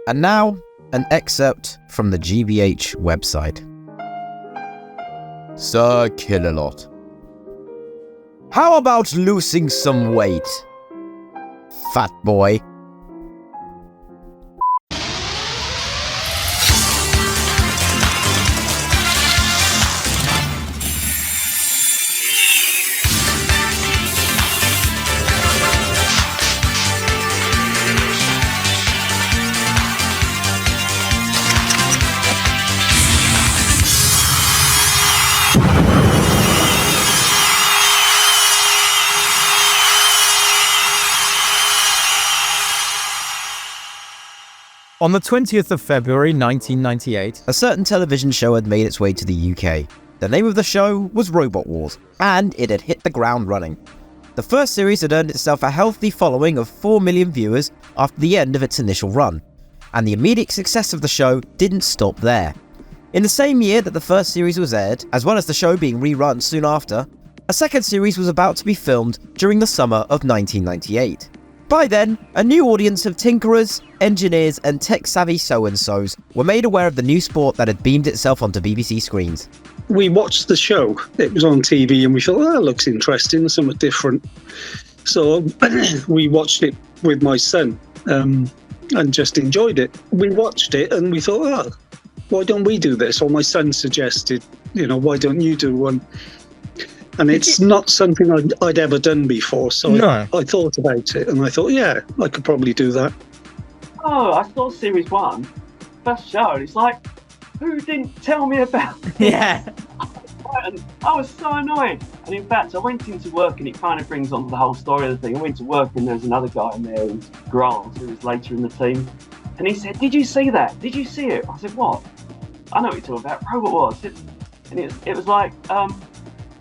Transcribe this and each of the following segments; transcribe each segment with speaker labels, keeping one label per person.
Speaker 1: And now, an excerpt from the GBH website. Sir Killalot. How about losing some weight, fat boy?
Speaker 2: On the 20th of February 1998,
Speaker 1: a certain television show had made its way to the UK. The name of the show was Robot Wars, and it had hit the ground running. The first series had earned itself a healthy following of 4 million viewers after the end of its initial run, and the immediate success of the show didn't stop there. In the same year that the first series was aired, as well as the show being rerun soon after, a second series was about to be filmed during the summer of 1998. By then, a new audience of tinkerers, engineers and tech-savvy so-and-sos were made aware of the new sport that had beamed itself onto BBC screens.
Speaker 3: We watched the show. It was on TV and we thought, that looks interesting, something different. So we watched it with my son and just enjoyed it. We watched it and we thought, why don't we do this? Or my son suggested, why don't you do one? And it's not something I'd ever done before, so no. I thought about it, and I thought, yeah, I could probably do that.
Speaker 4: Oh, I saw Series 1, first show, and it's like, who didn't tell me about it?
Speaker 2: Yeah.
Speaker 4: And I was so annoyed. And in fact, I went into work, and it kind of brings on the whole story of the thing. I went to work, and there was another guy in there, who's Grant, who was later in the team. And he said, did you see that? Did you see it? I said, what? I know what you're talking about, Robot Wars. And it was like,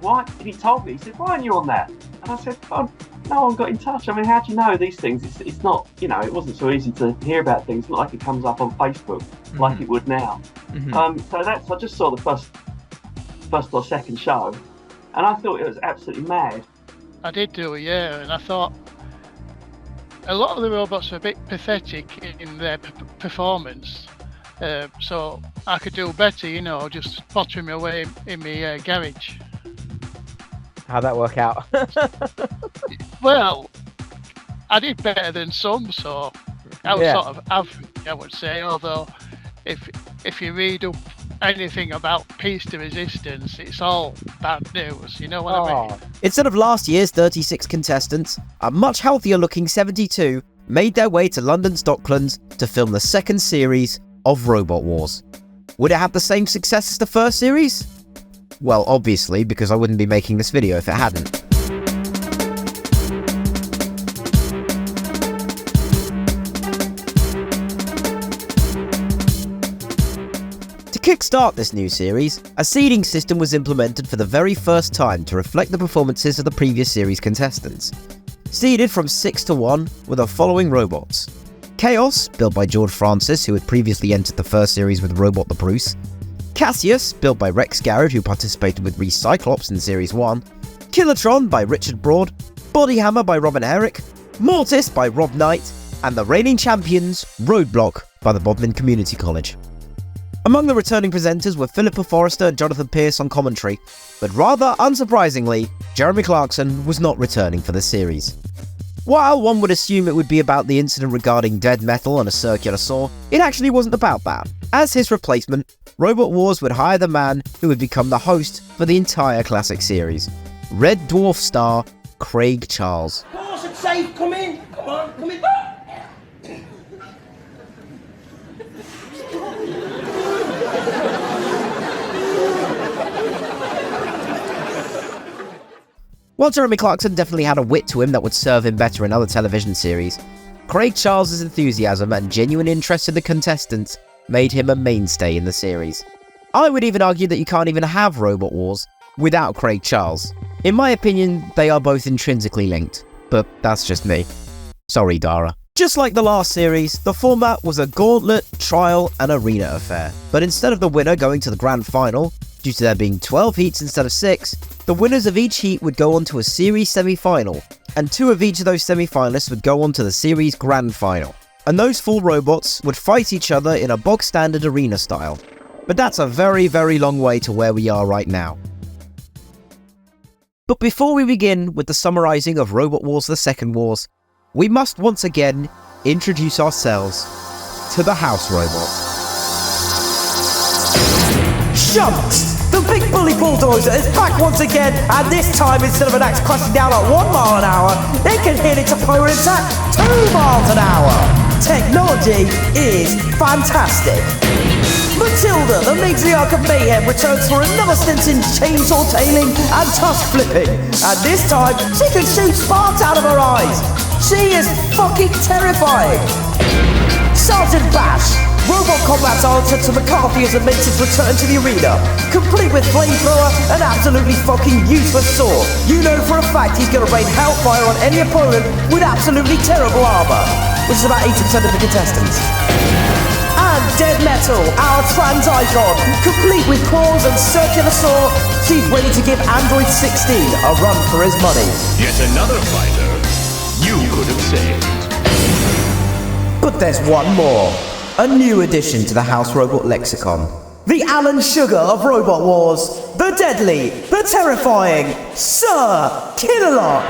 Speaker 4: what? And he told me, he said, why aren't you on that? And I said, oh, no one got in touch. I mean, how do you know these things? It's not, it wasn't so easy to hear about things. It's not like it comes up on Facebook like it would now. So I just saw the first or second show, and I thought it was absolutely mad.
Speaker 5: I did do it, yeah, and I thought a lot of the robots are a bit pathetic in their performance. So I could do better, just pottering away in my garage.
Speaker 2: How'd that work out?
Speaker 5: Well, I did better than some, so I was sort of average, I would say. Although, if you read up anything about peace to resistance, it's all bad news. You know what I mean?
Speaker 1: Instead of last year's 36 contestants, a much healthier looking 72 made their way to London's Docklands to film the second series of Robot Wars. Would it have the same success as the first series? Well, obviously, because I wouldn't be making this video if it hadn't. To kickstart this new series, a seeding system was implemented for the very first time to reflect the performances of the previous series contestants. Seeded from 6 to 1 were the following robots: Chaos, built by George Francis, who had previously entered the first series with Robot the Bruce; Casius, built by Rex Garrod, who participated with Recyclops in Series 1, Killatron by Richard Broad, Bodyhammer by Robin Herrick, Mortis by Rob Knight, and the reigning champions, Roadblock by the Bodmin Community College. Among the returning presenters were Philippa Forrester and Jonathan Pierce on commentary, but rather unsurprisingly, Jeremy Clarkson was not returning for the series. While one would assume it would be about the incident regarding dead metal and a circular saw, it actually wasn't about that. As his replacement, Robot Wars would hire the man who would become the host for the entire classic series, Red Dwarf star Craig Charles.
Speaker 6: Course, it's safe, come in! Come on, come in!
Speaker 1: While Jeremy Clarkson definitely had a wit to him that would serve him better in other television series, Craig Charles' enthusiasm and genuine interest in the contestants made him a mainstay in the series. I would even argue that you can't even have Robot Wars without Craig Charles. In my opinion, they are both intrinsically linked, but that's just me. Sorry, Dara. Just like the last series, the format was a gauntlet, trial and arena affair, but instead of the winner going to the grand final, due to there being 12 heats instead of 6, the winners of each heat would go on to a series semi-final, and 2 of each of those semi-finalists would go on to the series grand final. and those full robots would fight each other in a bog-standard arena style. But that's a very, very long way to where we are right now. But before we begin with the summarising of Robot Wars The Second Wars, we must once again introduce ourselves to the House Robot.
Speaker 6: Shunks! The big bully bulldozer is back once again, and this time instead of an axe crashing down at 1 mile an hour, it can hit its opponent at 2 miles an hour! Technology is fantastic! Matilda, the matriarch of mayhem, returns for another stint in chainsaw tailing and tusk flipping, and this time she can shoot sparks out of her eyes! She is fucking terrifying! Sergeant Bash! Robot combat's answer to McCarthyism makes its return to the arena, complete with flamethrower and absolutely fucking useless saw. You know for a fact he's going to rain hellfire on any opponent with absolutely terrible armor, which is about 80% of the contestants. And Dead Metal, our trans icon, complete with claws and circular saw, she's ready to give Android 16 a run for his money.
Speaker 7: Yet another fighter you could have saved.
Speaker 6: But there's one more. A new addition to the House Robot lexicon. The Alan Sugar of Robot Wars. The deadly, the terrifying Sir Killalot.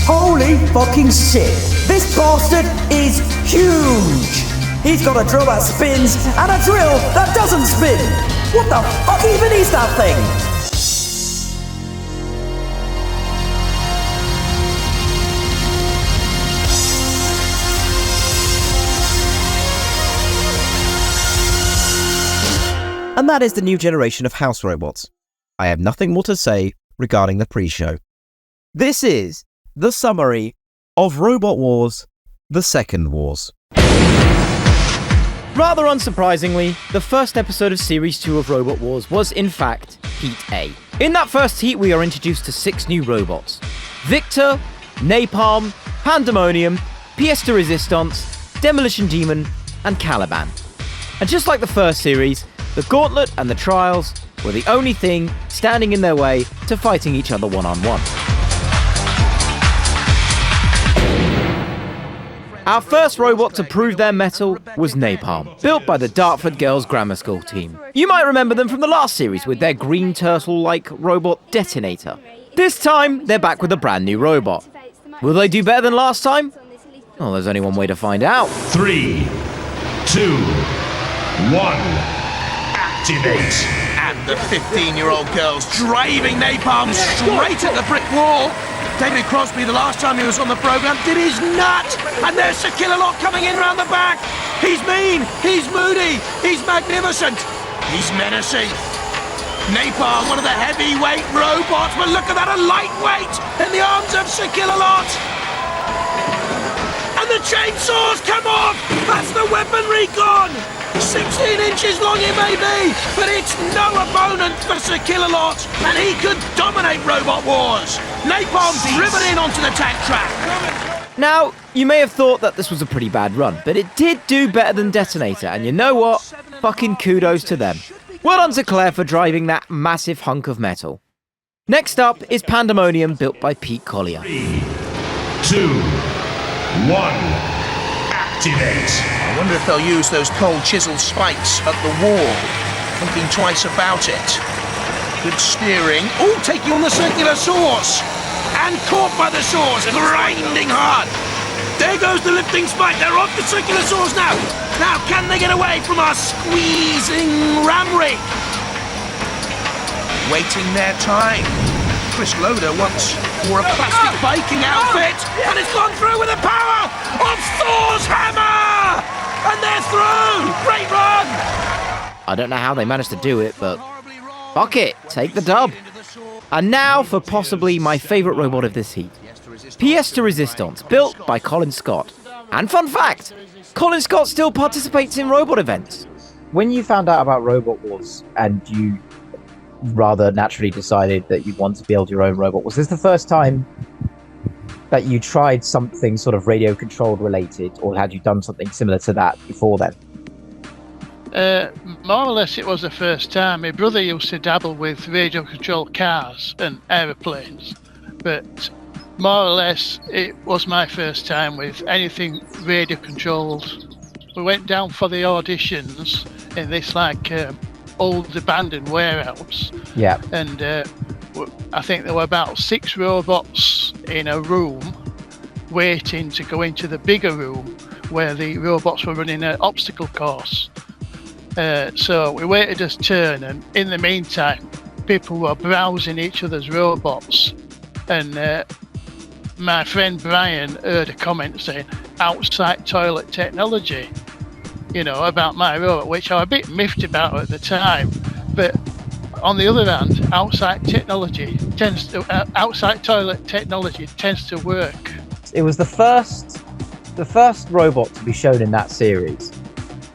Speaker 6: Holy fucking shit. This bastard is huge. He's got a drill that spins and a drill that doesn't spin. What the fuck even is that thing?
Speaker 1: And that is the new generation of House Robots. I have nothing more to say regarding the pre-show. This is the summary of Robot Wars The Second Wars.
Speaker 2: Rather unsurprisingly, the first episode of Series 2 of Robot Wars was in fact Heat A. In that first heat we are introduced to 6 new robots. Victor, Napalm, Pandemonium, Pièce de Resistance, Demolition Demon, and Caliban. And just like the first series, the Gauntlet and the Trials were the only thing standing in their way to fighting each other one-on-one. Our first robot to prove their mettle was Napalm, built by the Dartford Girls Grammar School team. You might remember them from the last series with their green turtle-like robot Detonator. This time, they're back with a brand new robot. Will they do better than last time? Well, there's only one way to find out.
Speaker 7: 3, 2, 1. Activate.
Speaker 8: And the 15-year-old girl's driving Napalm straight at the brick wall. David Crosby, the last time he was on the programme, did his nut. And there's Sir Killalot coming in round the back. He's mean, he's moody, he's magnificent, he's menacing. Napalm, one of the heavyweight robots, but look at that, a lightweight in the arms of Sir Killalot. And the chainsaws come off. That's the weaponry gone. 16 inches long it may be, but it's no opponent for Sir Killalot, and he could dominate Robot Wars. Napalm's driven in onto the tank track.
Speaker 2: Now, you may have thought that this was a pretty bad run, but it did do better than Detonator, and you know what? Fucking kudos to them. Well done to Claire for driving that massive hunk of metal. Next up is Pandemonium, built by Pete Collier.
Speaker 7: 3, 2, 1. Activate.
Speaker 8: I wonder if they'll use those cold chisel spikes at the wall. Thinking twice about it. Good steering. Oh, taking on the circular saws. And caught by the saws, grinding hard. There goes the lifting spike. They're off the circular saws now. Now, can they get away from our squeezing ram rig? Waiting their time. Chris Loader once wore a plastic biking outfit, and it's gone through with the power of Thor's hammer! And they're through! Great run!
Speaker 2: I don't know how they managed to do it, but fuck it, take the dub. And now for possibly my favourite robot of this heat. Pièce de Resistance, built by Colin Scott. And fun fact, Colin Scott still participates in robot events.
Speaker 9: When you found out about Robot Wars and you rather naturally decided that you want to build your own robot, was this the first time that you tried something sort of radio controlled related, or had you done something similar to that before then?
Speaker 5: More or less it was the first time. My brother used to dabble with radio-controlled cars and aeroplanes, but more or less it was my first time with anything radio-controlled. We went down for the auditions in this old abandoned warehouse.
Speaker 9: Yeah.
Speaker 5: And I think there were about 6 robots in a room waiting to go into the bigger room where the robots were running an obstacle course. So we waited his turn, and in the meantime, people were browsing each other's robots. And my friend Brian heard a comment saying, outside toilet technology, about my robot, which I was a bit miffed about at the time. But on the other hand, outside toilet technology tends to work.
Speaker 9: It was the first robot to be shown in that series.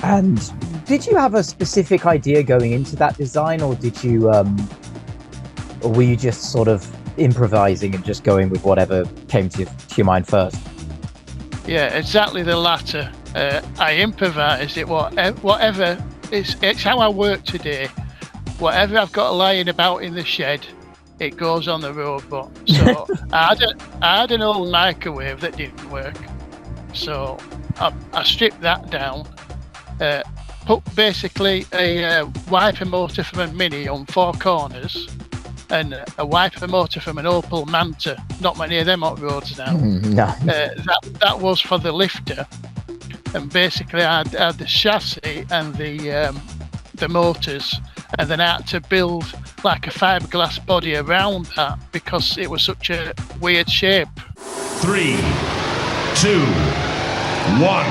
Speaker 9: And did you have a specific idea going into that design, or did you, or were you just sort of improvising and just going with whatever came to your mind first?
Speaker 5: Yeah, exactly the latter. I improvised it. Whatever, it's how I work today. Whatever I've got lying about in the shed, it goes on the robot. So I had an old microwave that didn't work. So I stripped that down. Put basically a wiper motor from a Mini on 4 corners and a wiper motor from an Opel Manta. Not many of them on roads now.
Speaker 9: No.
Speaker 5: That was for the lifter. And basically I had the chassis and the motors, and then I had to build like a fiberglass body around that because it was such a weird shape.
Speaker 7: 3, 2, 1.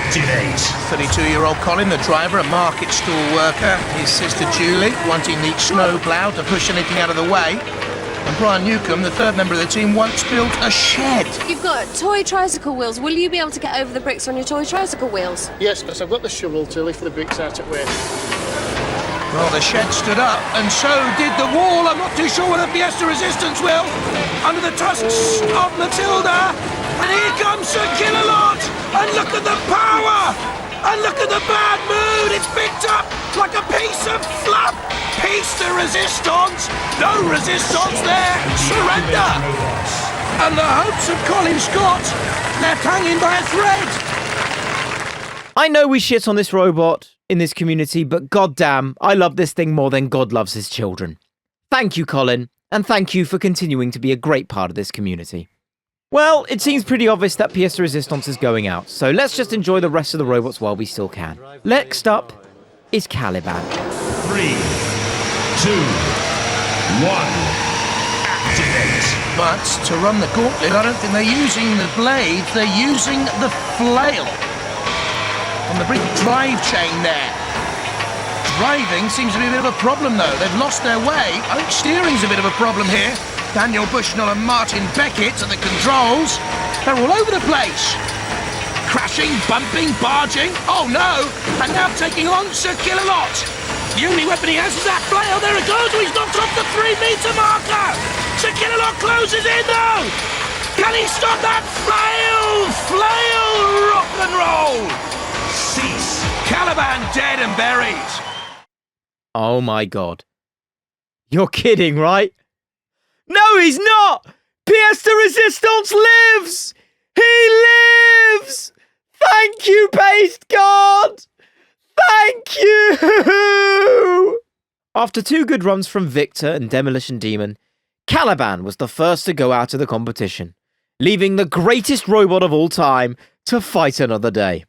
Speaker 7: Activate.
Speaker 8: 32-year-old Colin, the driver, a market stall worker. His sister Julie, wanting the snowplough to push anything out of the way. And Brian Newcomb, the third member of the team, once built a shed.
Speaker 10: You've got toy tricycle wheels. Will you be able to get over the bricks on your toy tricycle wheels?
Speaker 11: Yes, because I've got the shovel to lift the bricks out at way.
Speaker 8: Well, the shed stood up, and so did the wall. I'm not too sure whether Fiesta Resistance will. Under the tusks of Matilda. And here comes Sir Killalot! And look at the power! And look at the bad mood! It's picked up like a piece of fluff! Piece de resistance! No resistance there! Surrender! And the hopes of Colin Scott left hanging by a thread!
Speaker 2: I know we shit on this robot in this community, but goddamn, I love this thing more than God loves his children. Thank you, Colin, and thank you for continuing to be a great part of this community. Well, it seems pretty obvious that Pièce de Resistance is going out, so let's just enjoy the rest of the robots while we still can. Next up is Caliban.
Speaker 7: 3, 2, 1. Activate.
Speaker 8: But to run the gauntlet, I don't think they're using the blades, they're using the flail. On the brick drive chain there. Driving seems to be a bit of a problem though. They've lost their way. I think steering's a bit of a problem here. Daniel Bushnell and Martin Beckett at the controls. They're all over the place. Crashing, bumping, barging. Oh no! And now taking on Sir Killalot. The only weapon he has is that flail. There it goes. He's knocked off the 3-metre marker. Sir Killalot closes in though. Can he stop that flail? Flail rock and roll. Cease. Caliban dead and buried.
Speaker 2: Oh my god. You're kidding, right? No, he's not! Pièce de Resistance lives! He lives! Thank you, Paste God! Thank you! After 2 good runs from Victor and Demolition Demon, Caliban was the first to go out of the competition, leaving the greatest robot of all time to fight another day.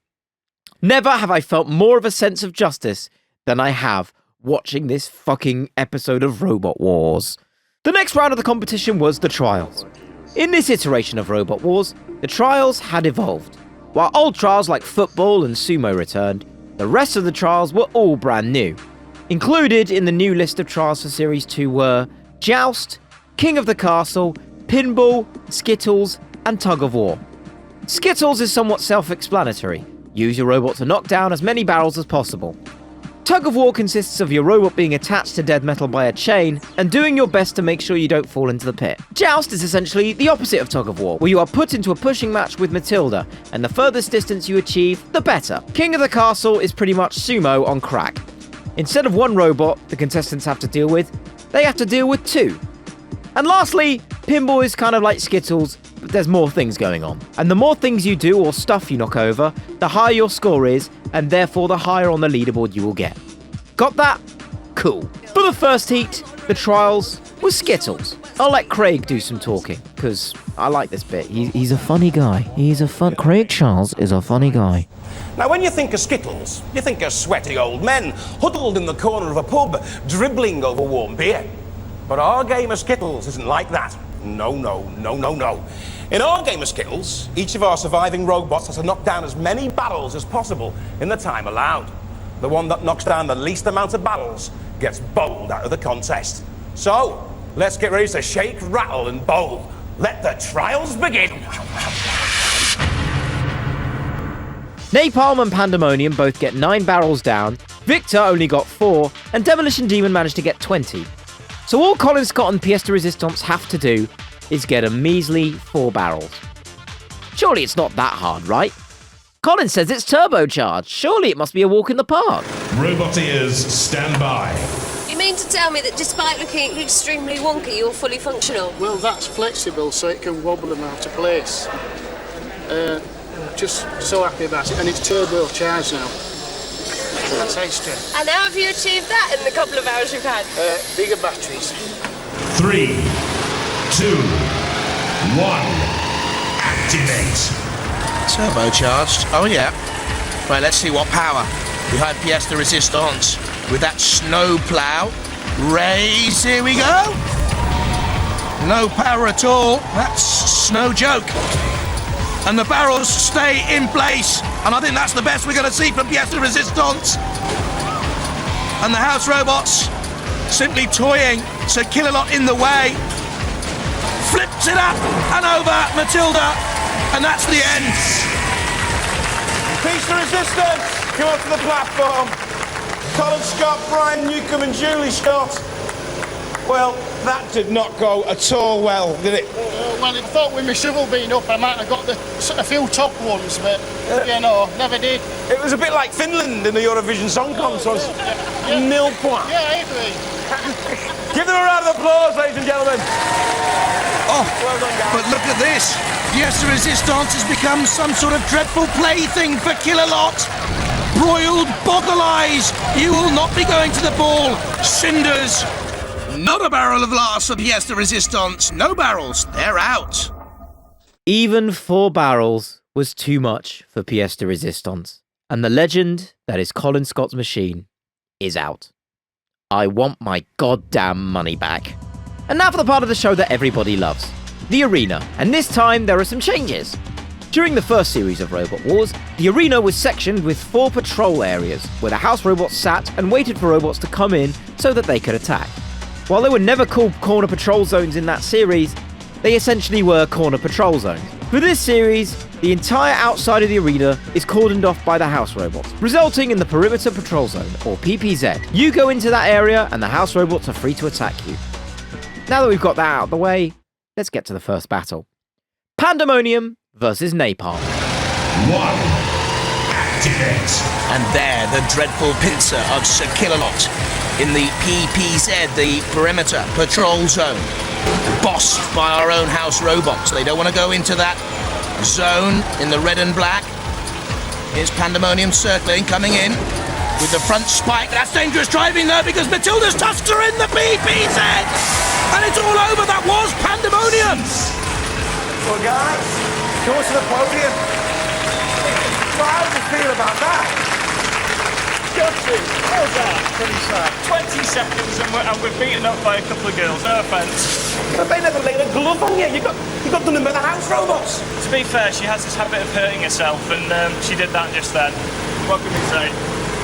Speaker 2: Never have I felt more of a sense of justice than I have watching this fucking episode of Robot Wars. The next round of the competition was the Trials. In this iteration of Robot Wars, the Trials had evolved. While old trials like football and sumo returned, the rest of the trials were all brand new. Included in the new list of trials for Series 2 were Joust, King of the Castle, Pinball, Skittles, and Tug of War. Skittles is somewhat self-explanatory. Use your robot to knock down as many barrels as possible. Tug of war consists of your robot being attached to dead metal by a chain and doing your best to make sure you don't fall into the pit. Joust is essentially the opposite of tug of war, where you are put into a pushing match with Matilda, and the furthest distance you achieve, the better. King of the Castle is pretty much sumo on crack. Instead of one robot the contestants have to deal with, they have to deal with two. And lastly, pinball is kind of like Skittles, but there's more things going on. And the more things you do or stuff you knock over, the higher your score is, and therefore the higher on the leaderboard you will get. Got that? Cool. For the first heat, the trials was Skittles. I'll let Craig do some talking, because I like this bit. He's a funny guy. Craig Charles is a funny guy.
Speaker 12: Now, when you think of Skittles, you think of sweaty old men huddled in the corner of a pub, dribbling over warm beer. But our game of Skittles isn't like that. No. In our game of Skittles, each of our surviving robots has to knock down as many barrels as possible in the time allowed. The one that knocks down the least amount of barrels gets bowled out of the contest. So, let's get ready to shake, rattle, and bowl. Let the trials begin.
Speaker 2: Napalm and Pandemonium both get 9 barrels down, Victor only got 4, and Demolition Demon managed to get 20. So all Colin, Scott, and Pièce de Resistance have to do is get a measly 4 barrels. Surely it's not that hard, right? Colin says it's turbocharged. Surely it must be a walk in the park.
Speaker 7: Robot ears, stand by.
Speaker 10: You mean to tell me that despite looking extremely wonky, you're fully functional?
Speaker 11: Well, that's flexible, so it can wobble them out of place. Just so happy about it, and it's turbocharged now. That's extra.
Speaker 10: And how have you achieved that in the couple of hours you've had?
Speaker 11: Bigger batteries.
Speaker 7: 3, 2, 1, activate.
Speaker 8: Turbocharged? Oh yeah. Right, let's see what power behind Pièce de Resistance with that snow plough. Raise, here we go. No power at all. That's no joke. And the barrels stay in place. And I think that's the best we're going to see from Pièce de Resistance. And the house robots simply toying. So Kill-A-Lot in the way. Flips it up and over Matilda. And that's the end.
Speaker 12: Pièce de Resistance, come up to the platform. Colin, Scott, Brian, Newcomb, and Julie Scott. Well, that did not go at all well, did it?
Speaker 11: Well, I thought with my shovel being up, I might have got a few top ones, but, never did.
Speaker 12: It was a bit like Finland in the Eurovision Song Contest. Nil point.
Speaker 11: Yeah, I agree.
Speaker 12: Give them a round of applause, ladies and gentlemen.
Speaker 8: Oh, well done, guys. But look at this. Pièce de Resistance has become some sort of dreadful plaything for Kill-A-Lot. Broiled boggle eyes. You will not be going to the ball. Cinders. Not a barrel of laughs for Pièce de Resistance. No barrels. They're out.
Speaker 2: Even 4 barrels was too much for Pièce de Resistance. And the legend that is Colin Scott's machine is out. I want my goddamn money back. And now for the part of the show that everybody loves. The arena. And this time there are some changes. During the first series of Robot Wars, the arena was sectioned with 4 patrol areas, where the house robots sat and waited for robots to come in so that they could attack. While they were never called corner patrol zones in that series, they essentially were corner patrol zones. For this series, the entire outside of the arena is cordoned off by the house robots, resulting in the perimeter patrol zone, or PPZ. You go into that area and the house robots are free to attack you. Now that we've got that out of the way, let's get to the first battle. Pandemonium versus Napalm.
Speaker 7: 1, activate.
Speaker 8: And there, the dreadful pincer of Sir Kill-A-Lot in the PPZ, the perimeter patrol zone. Bossed by our own house robots. They don't want to go into that zone in the red and black. Here's Pandemonium circling, coming in with the front spike. That's dangerous driving though, because Matilda's tusks are in the PPZ. And it's all over. That was Pandemonium.
Speaker 12: Well, guys, come to the podium. Well, how do you feel about that?
Speaker 13: Gutted. What was that? Pretty sad. 20 seconds and we're beaten up by a couple of girls. No offence.
Speaker 12: But they never laid a glove on you. You got done in by the house robots.
Speaker 13: To be fair, she has this habit of hurting herself, and she did that just then. What can we say?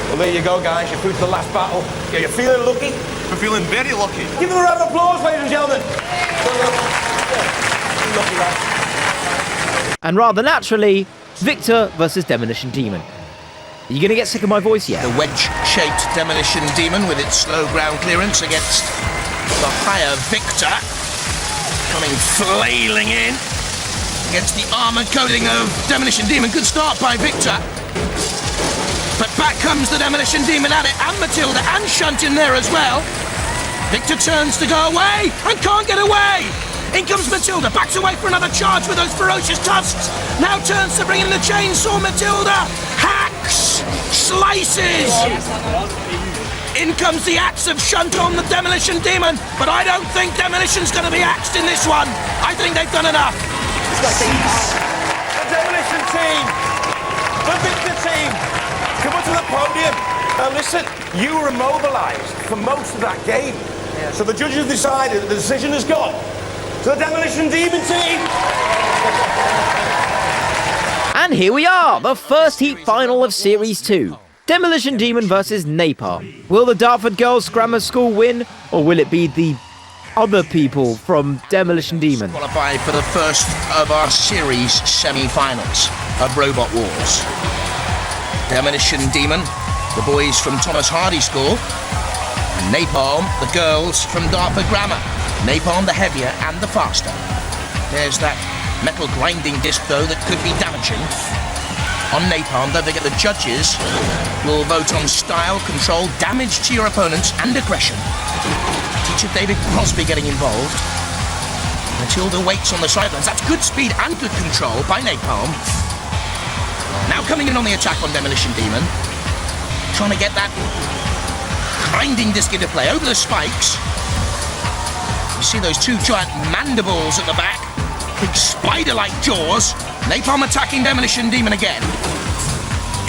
Speaker 12: Well, there you go, guys. You're through to the last battle. Yeah, you're feeling lucky?
Speaker 13: We're feeling very lucky.
Speaker 12: Give them a round of applause, ladies and gentlemen. Lucky, lads.
Speaker 2: And rather naturally, Victor versus Demolition Demon. Are you going to get sick of my voice yet?
Speaker 8: The wedge-shaped demolition demon with its slow ground clearance against the higher Victor, coming flailing in against the armoured coating of demolition demon. Good start by Victor. But back comes the demolition demon at it, and Matilda and Shunt in there as well. Victor turns to go away and can't get away. In comes Matilda, backs away for another charge with those ferocious tusks. Now turns to bring in the chainsaw. Matilda hacks, slices. In comes the axe of Shunt on the demolition demon, but I don't think demolition's going to be axed in this one. I think they've done enough.
Speaker 12: The demolition team, the Victor team, come up to the podium. Now listen, you were immobilised for most of that game. So the judges have decided that the decision has gone to the demolition demon team.
Speaker 2: And here we are, the first heat final of Series 2. Demolition Demon versus Napalm. Will the Dartford Girls Grammar School win, or will it be the other people from Demolition Demon?
Speaker 8: Qualify for the first of our series semi-finals of Robot Wars. Demolition Demon, the boys from Thomas Hardy School, and Napalm, the girls from Dartford Grammar. Napalm the heavier and the faster. There's that metal grinding disc though that could be damaging. On Napalm, don't forget the judges will vote on style, control, damage to your opponents and aggression. Teacher David Crosby getting involved. Matilda waits on the sidelines. That's good speed and good control by Napalm. Now coming in on the attack on Demolition Demon. Trying to get that grinding disc into play over the spikes. You see those two giant mandibles at the back. Big spider-like jaws. Napalm attacking Demolition Demon again.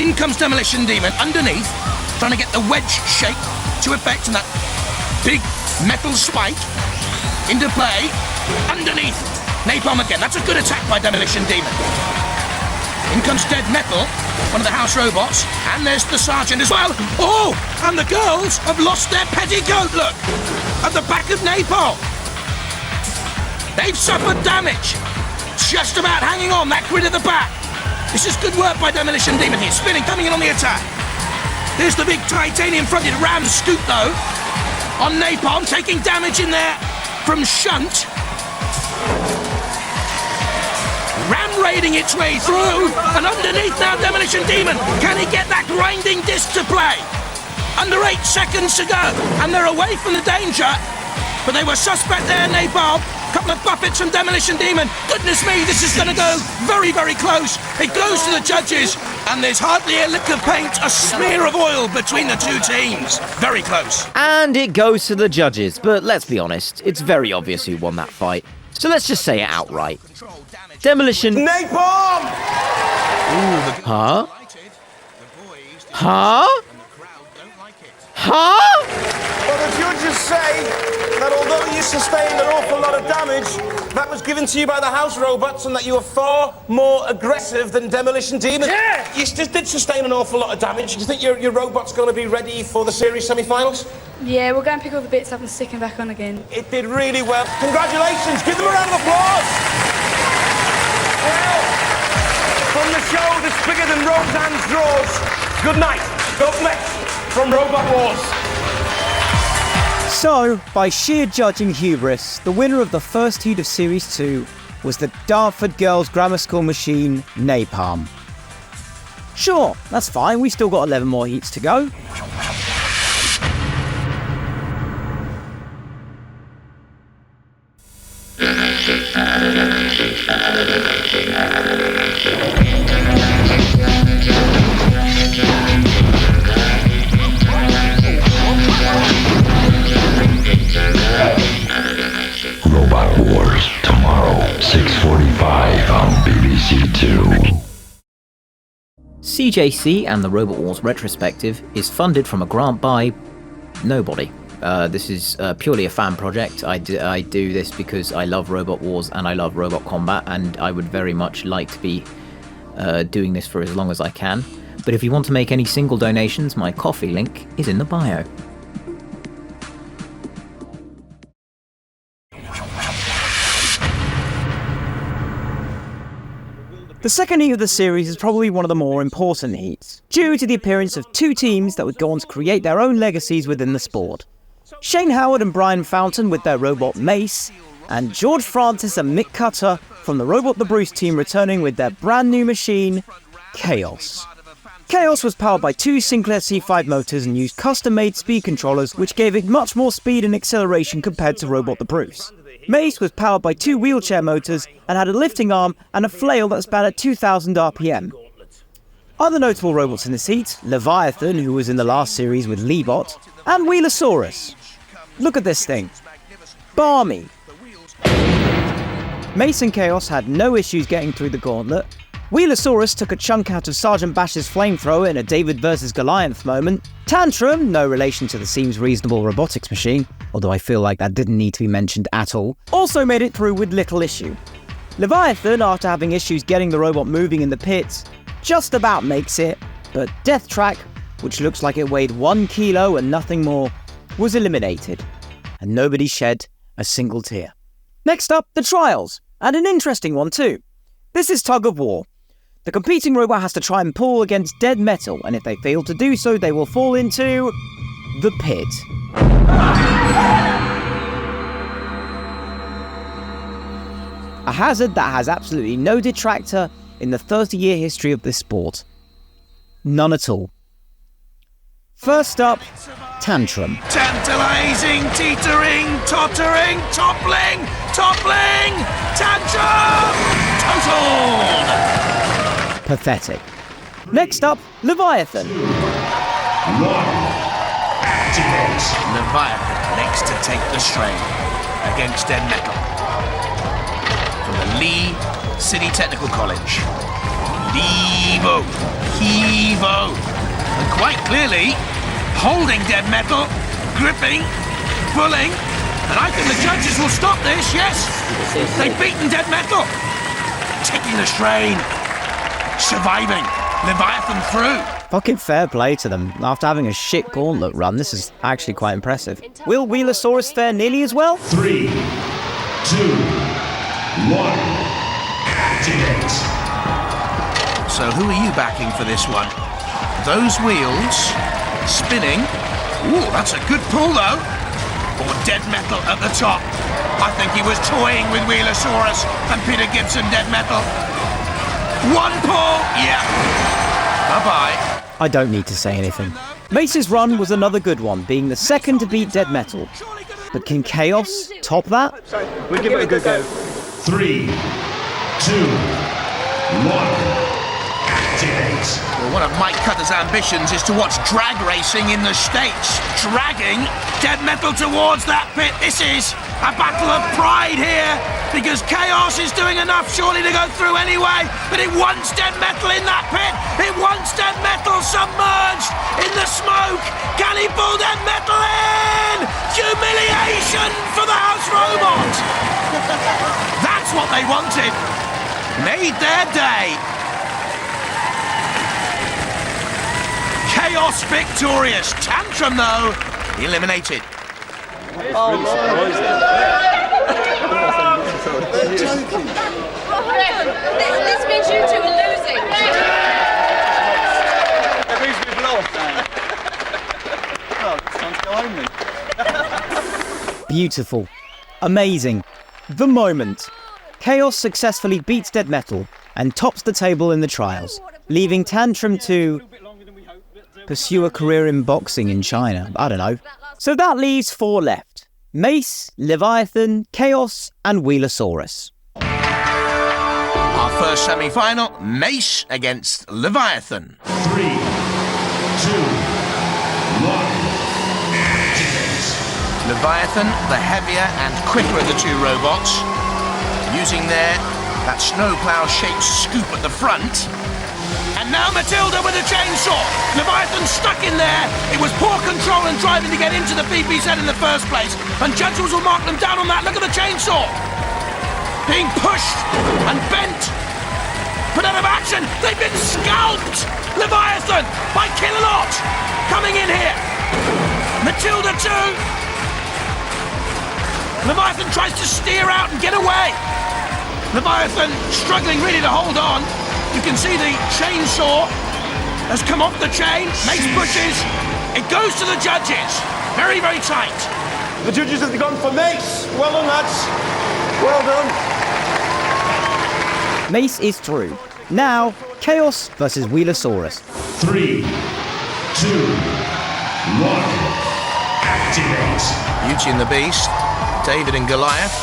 Speaker 8: In comes Demolition Demon underneath, trying to get the wedge shape to effect and that big metal spike into play. Underneath, Napalm again. That's a good attack by Demolition Demon. In comes Dead Metal, one of the house robots, and there's the sergeant as well. Oh, and the girls have lost their petticoat, look, at the back of Napalm. They've suffered damage. Just about hanging on, that grid at the back. This is good work by Demolition Demon here. Spinning, coming in on the attack. There's the big titanium-fronted ram scoop, though. On Napalm, taking damage in there from Shunt. Ram raiding its way through. And underneath now, Demolition Demon. Can he get that grinding disc to play? Under 8 seconds to go. And they're away from the danger. But they were suspect there, Napalm. Couple of buffets from Demolition Demon. Goodness me, this is going to go very, very close. It goes to the judges, and there's hardly a lick of paint, a smear of oil between the two teams. Very close.
Speaker 2: And it goes to the judges, but let's be honest, it's very obvious who won that fight. So let's just say it outright. Demolition...
Speaker 12: Napalm!
Speaker 2: Huh? Huh? Huh?
Speaker 12: Well, the judges say that although you sustained an awful lot of damage, that was given to you by the house robots and that you were far more aggressive than Demolition Demon.
Speaker 11: Yeah!
Speaker 12: You just did sustain an awful lot of damage. Do you think your robot's going to be ready for the series semi-finals?
Speaker 14: Yeah, we'll go and pick all the bits up and stick them back on again.
Speaker 12: It did really well. Congratulations. Give them a round of applause. Well, from the show that's bigger than Roseanne's drawers, good night. Up next, from Robot Wars.
Speaker 6: So, by sheer judging hubris, the winner of the first heat of Series 2 was the Dartford Girls Grammar School machine, Napalm. Sure, that's fine, we still got 11 more heats to go.
Speaker 7: Robot Wars, tomorrow, 6:45 on BBC Two.
Speaker 2: CJC and the Robot Wars Retrospective is funded from a grant by nobody. This is purely a fan project. I do this because I love Robot Wars and I love robot combat, and I would very much like to be doing this for as long as I can. But if you want to make any single donations, my Ko-fi link is in the bio. The second heat of the series is probably one of the more important heats, due to the appearance of two teams that would go on to create their own legacies within the sport. Shane Howard and Brian Fountain with their robot Mace, and George Francis and Mick Cutter from the Robot the Bruce team returning with their brand new machine, Chaos. Chaos was powered by two Sinclair C5 motors and used custom-made speed controllers which gave it much more speed and acceleration compared to Robot the Bruce. Mace was powered by two wheelchair motors and had a lifting arm and a flail that spanned at 2000 RPM. Other notable robots in this heat, Leviathan, who was in the last series with Leebot, and Wheelosaurus. Look at this thing. Barmy. Mace and Chaos had no issues getting through the gauntlet. Wheelosaurus took a chunk out of Sergeant Bash's flamethrower in a David vs Goliath moment. Tantrum, no relation to the seems reasonable robotics machine, although I feel like that didn't need to be mentioned at all, also made it through with little issue. Leviathan, after having issues getting the robot moving in the pits, just about makes it, but Death Track, which looks like it weighed 1 kilo and nothing more, was eliminated, and nobody shed a single tear. Next up, the trials, and an interesting one too. This is tug of war. The competing robot has to try and pull against dead metal, and if they fail to do so, they will fall into the pit. A hazard that has absolutely no detractor in the 30-year history of this sport. None at all. First up, Tantrum.
Speaker 8: Tantalizing, teetering, tottering, toppling, tantrum! Totaled!
Speaker 2: Pathetic. Next up, Leviathan.
Speaker 8: Leviathan next to take the strain against Dead Metal. From the Lee City Technical College. Levo, Hevo. And quite clearly, holding Dead Metal, gripping, pulling. And I think the judges will stop this, yes? They've beaten Dead Metal. Taking the strain. Surviving. Leviathan through.
Speaker 2: Fucking fair play to them. After having a shit gauntlet run, this is actually quite impressive. Will Wheelosaurus fare nearly as well?
Speaker 7: 3, 2, 1, activate.
Speaker 8: So who are you backing for this one? Those wheels spinning. Ooh, that's a good pull though. Or Dead Metal at the top. I think he was toying with Wheelosaurus and Peter Gibson Dead Metal. One pull, yeah. Bye-bye.
Speaker 2: I don't need to say anything. Mace's run was another good one, being the second to beat Dead Metal. But can Chaos top that?
Speaker 13: We'll give it a good go.
Speaker 7: 3, 2, 1, activate.
Speaker 8: Well, one of Mike Cutter's ambitions is to watch drag racing in the States. Dragging Dead Metal towards that pit. This is a battle of pride here, because Chaos is doing enough surely to go through anyway, but it wants Dead Metal in that pit. It wants Dead Metal submerged in the smoke. Can he pull Dead Metal in? Humiliation for the house robot. That's what they wanted. Made their day. Chaos victorious. Tantrum, though, eliminated.
Speaker 10: Oh, this means you two are losing.
Speaker 13: That means we've lost. Oh, it's time to go home then.
Speaker 2: Beautiful. Amazing. The moment. Chaos successfully beats Dead Metal and tops the table in the trials, leaving Tantrum to pursue a career in boxing in China. I don't know. So that leaves 4 left. Mace, Leviathan, Chaos, and Wheelosaurus.
Speaker 8: Our first semi-final, Mace against Leviathan.
Speaker 7: 3, 2, 1, activate.
Speaker 8: Leviathan, the heavier and quicker of the two robots, using that snowplow-shaped scoop at the front. And now Matilda with a chainsaw. Leviathan stuck in there. It was poor control and driving to get into the PPZ in the first place. And judges will mark them down on that. Look at the chainsaw. Being pushed and bent. Put out of action. They've been scalped. Leviathan by Killalot. Coming in here. Matilda too. Leviathan tries to steer out and get away. Leviathan struggling really to hold on. You can see the chainsaw has come off the chain. Mace pushes. It goes to the judges. Very, very tight.
Speaker 12: The judges have gone for Mace. Well done, lads. Well done.
Speaker 1: Mace is through. Now, Chaos versus Wheelosaurus.
Speaker 7: 3, 2, 1. Activate.
Speaker 8: Beauty and the Beast, David and Goliath.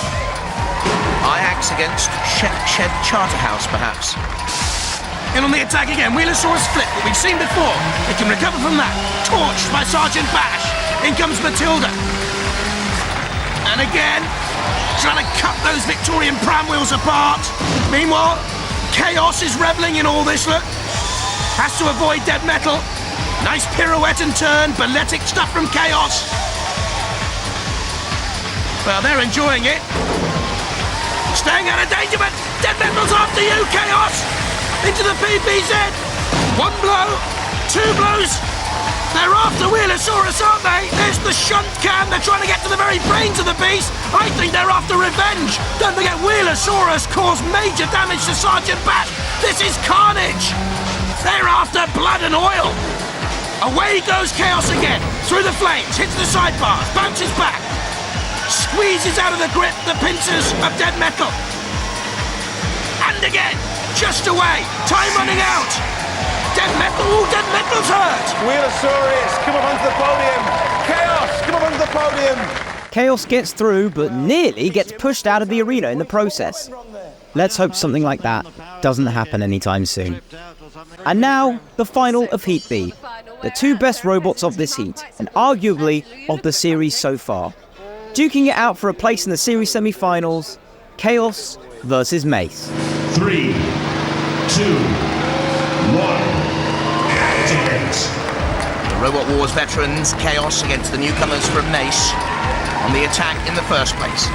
Speaker 8: Ajax against Shed Charterhouse, perhaps. In on the attack again, Wheelosaurus flip, what we've seen before. It can recover from that. Torched by Sergeant Bash. In comes Matilda. And again, trying to cut those Victorian pram wheels apart. Meanwhile, Chaos is reveling in all this, look. Has to avoid dead metal. Nice pirouette and turn, balletic stuff from Chaos. Well, they're enjoying it. Staying out of danger, but dead metal's after you, Chaos. Into the PPZ. One blow, two blows. They're after Wheelosaurus, aren't they? There's the shunt cam. They're trying to get to the very brains of the beast. I think they're after revenge. Don't forget, Wheelosaurus caused major damage to Sergeant Bat. This is carnage. They're after blood and oil. Away goes Chaos again. Through the flames, hits the sidebars, bounces back. Squeezes out of the grip the pincers of dead metal. And again, just away. Time running out. Dead metal, ooh, dead metal's hurt.
Speaker 12: Wheelosaurus, come up onto the podium. Chaos, come up onto the podium.
Speaker 1: Chaos gets through, but nearly gets pushed out of the arena in the process. Let's hope something like that doesn't happen anytime soon. And now, the final of Heat B. The two best robots of this heat, and arguably of the series so far. Duking it out for a place in the series semi-finals, Chaos versus Mace.
Speaker 7: 3, 2, 1. Activate.
Speaker 8: The Robot Wars veterans, Chaos against the newcomers from Mace. On the attack in the first place.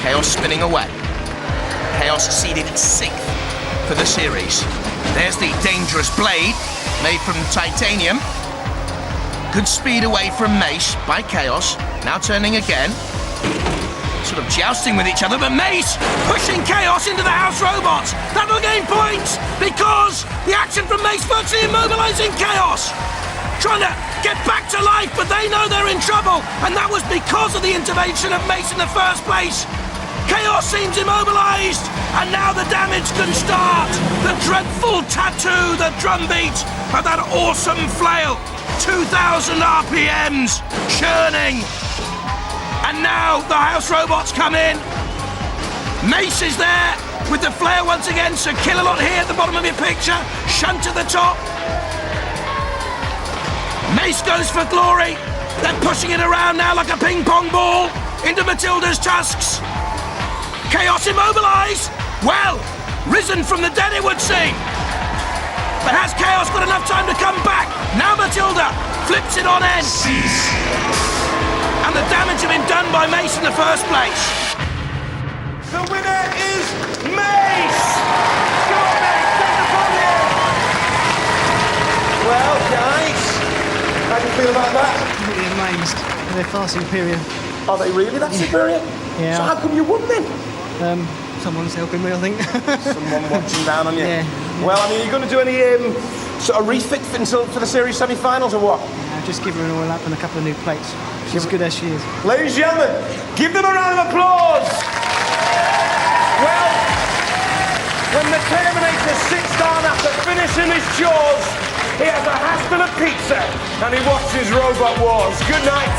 Speaker 8: Chaos spinning away. Chaos seeded 6th for the series. There's the dangerous blade, made from titanium. Good speed away from Mace by Chaos. Now turning again. Sort of jousting with each other, but Mace pushing Chaos into the house robots. That'll gain points because the action from Mace virtually immobilizing Chaos. Trying to get back to life, but they know they're in trouble, and that was because of the intervention of Mace in the first place. Chaos seems immobilized, and now the damage can start. The dreadful tattoo, the drumbeat of that awesome flail. 2,000 RPMs, churning. And now the house robots come in. Mace is there with the flare once again, so kill a lot here at the bottom of your picture. Shunt at the top. Mace goes for glory. They're pushing it around now like a ping pong ball into Matilda's tusks. Chaos immobilized. Well, risen from the dead it would seem. But has Chaos got enough time to come back? Now Matilda flips it on end.
Speaker 7: Cease.
Speaker 8: And the damage had been done by Mace in the first place.
Speaker 12: The winner is Mace! Go on, Mace, take the podium! Well, guys, how do you feel about that?
Speaker 15: I'm really amazed. They're far superior.
Speaker 12: Are they really that superior?
Speaker 15: Yeah.
Speaker 12: So how come you won then?
Speaker 15: Someone's helping me, I think.
Speaker 12: Someone watching down on you?
Speaker 15: Yeah.
Speaker 12: Well, I mean, are you going to do any sort of refit for the series semi-finals or what?
Speaker 15: Just give her an oil up and a couple of new plates. She's as good as she is.
Speaker 12: Ladies and gentlemen, give them a round of applause! Well, when the Terminator sits down after finishing his chores, he has a hash and a pizza, and he watches Robot Wars. Good night!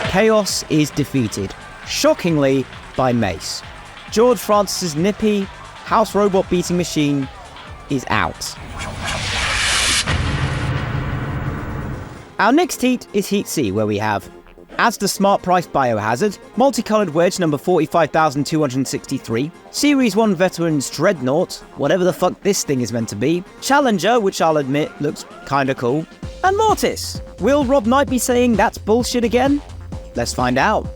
Speaker 1: Chaos is defeated, shockingly, by Mace. George Francis's nippy, house robot beating machine is out. Our next heat is Heat C, where we have Asda Smart Price Biohazard, Multicolored Wedge number 45,263, Series 1 Veterans Dreadnought, whatever the fuck this thing is meant to be, Challenger, which I'll admit looks kinda cool, and Mortis. Will Rob Knight be saying that's bullshit again? Let's find out.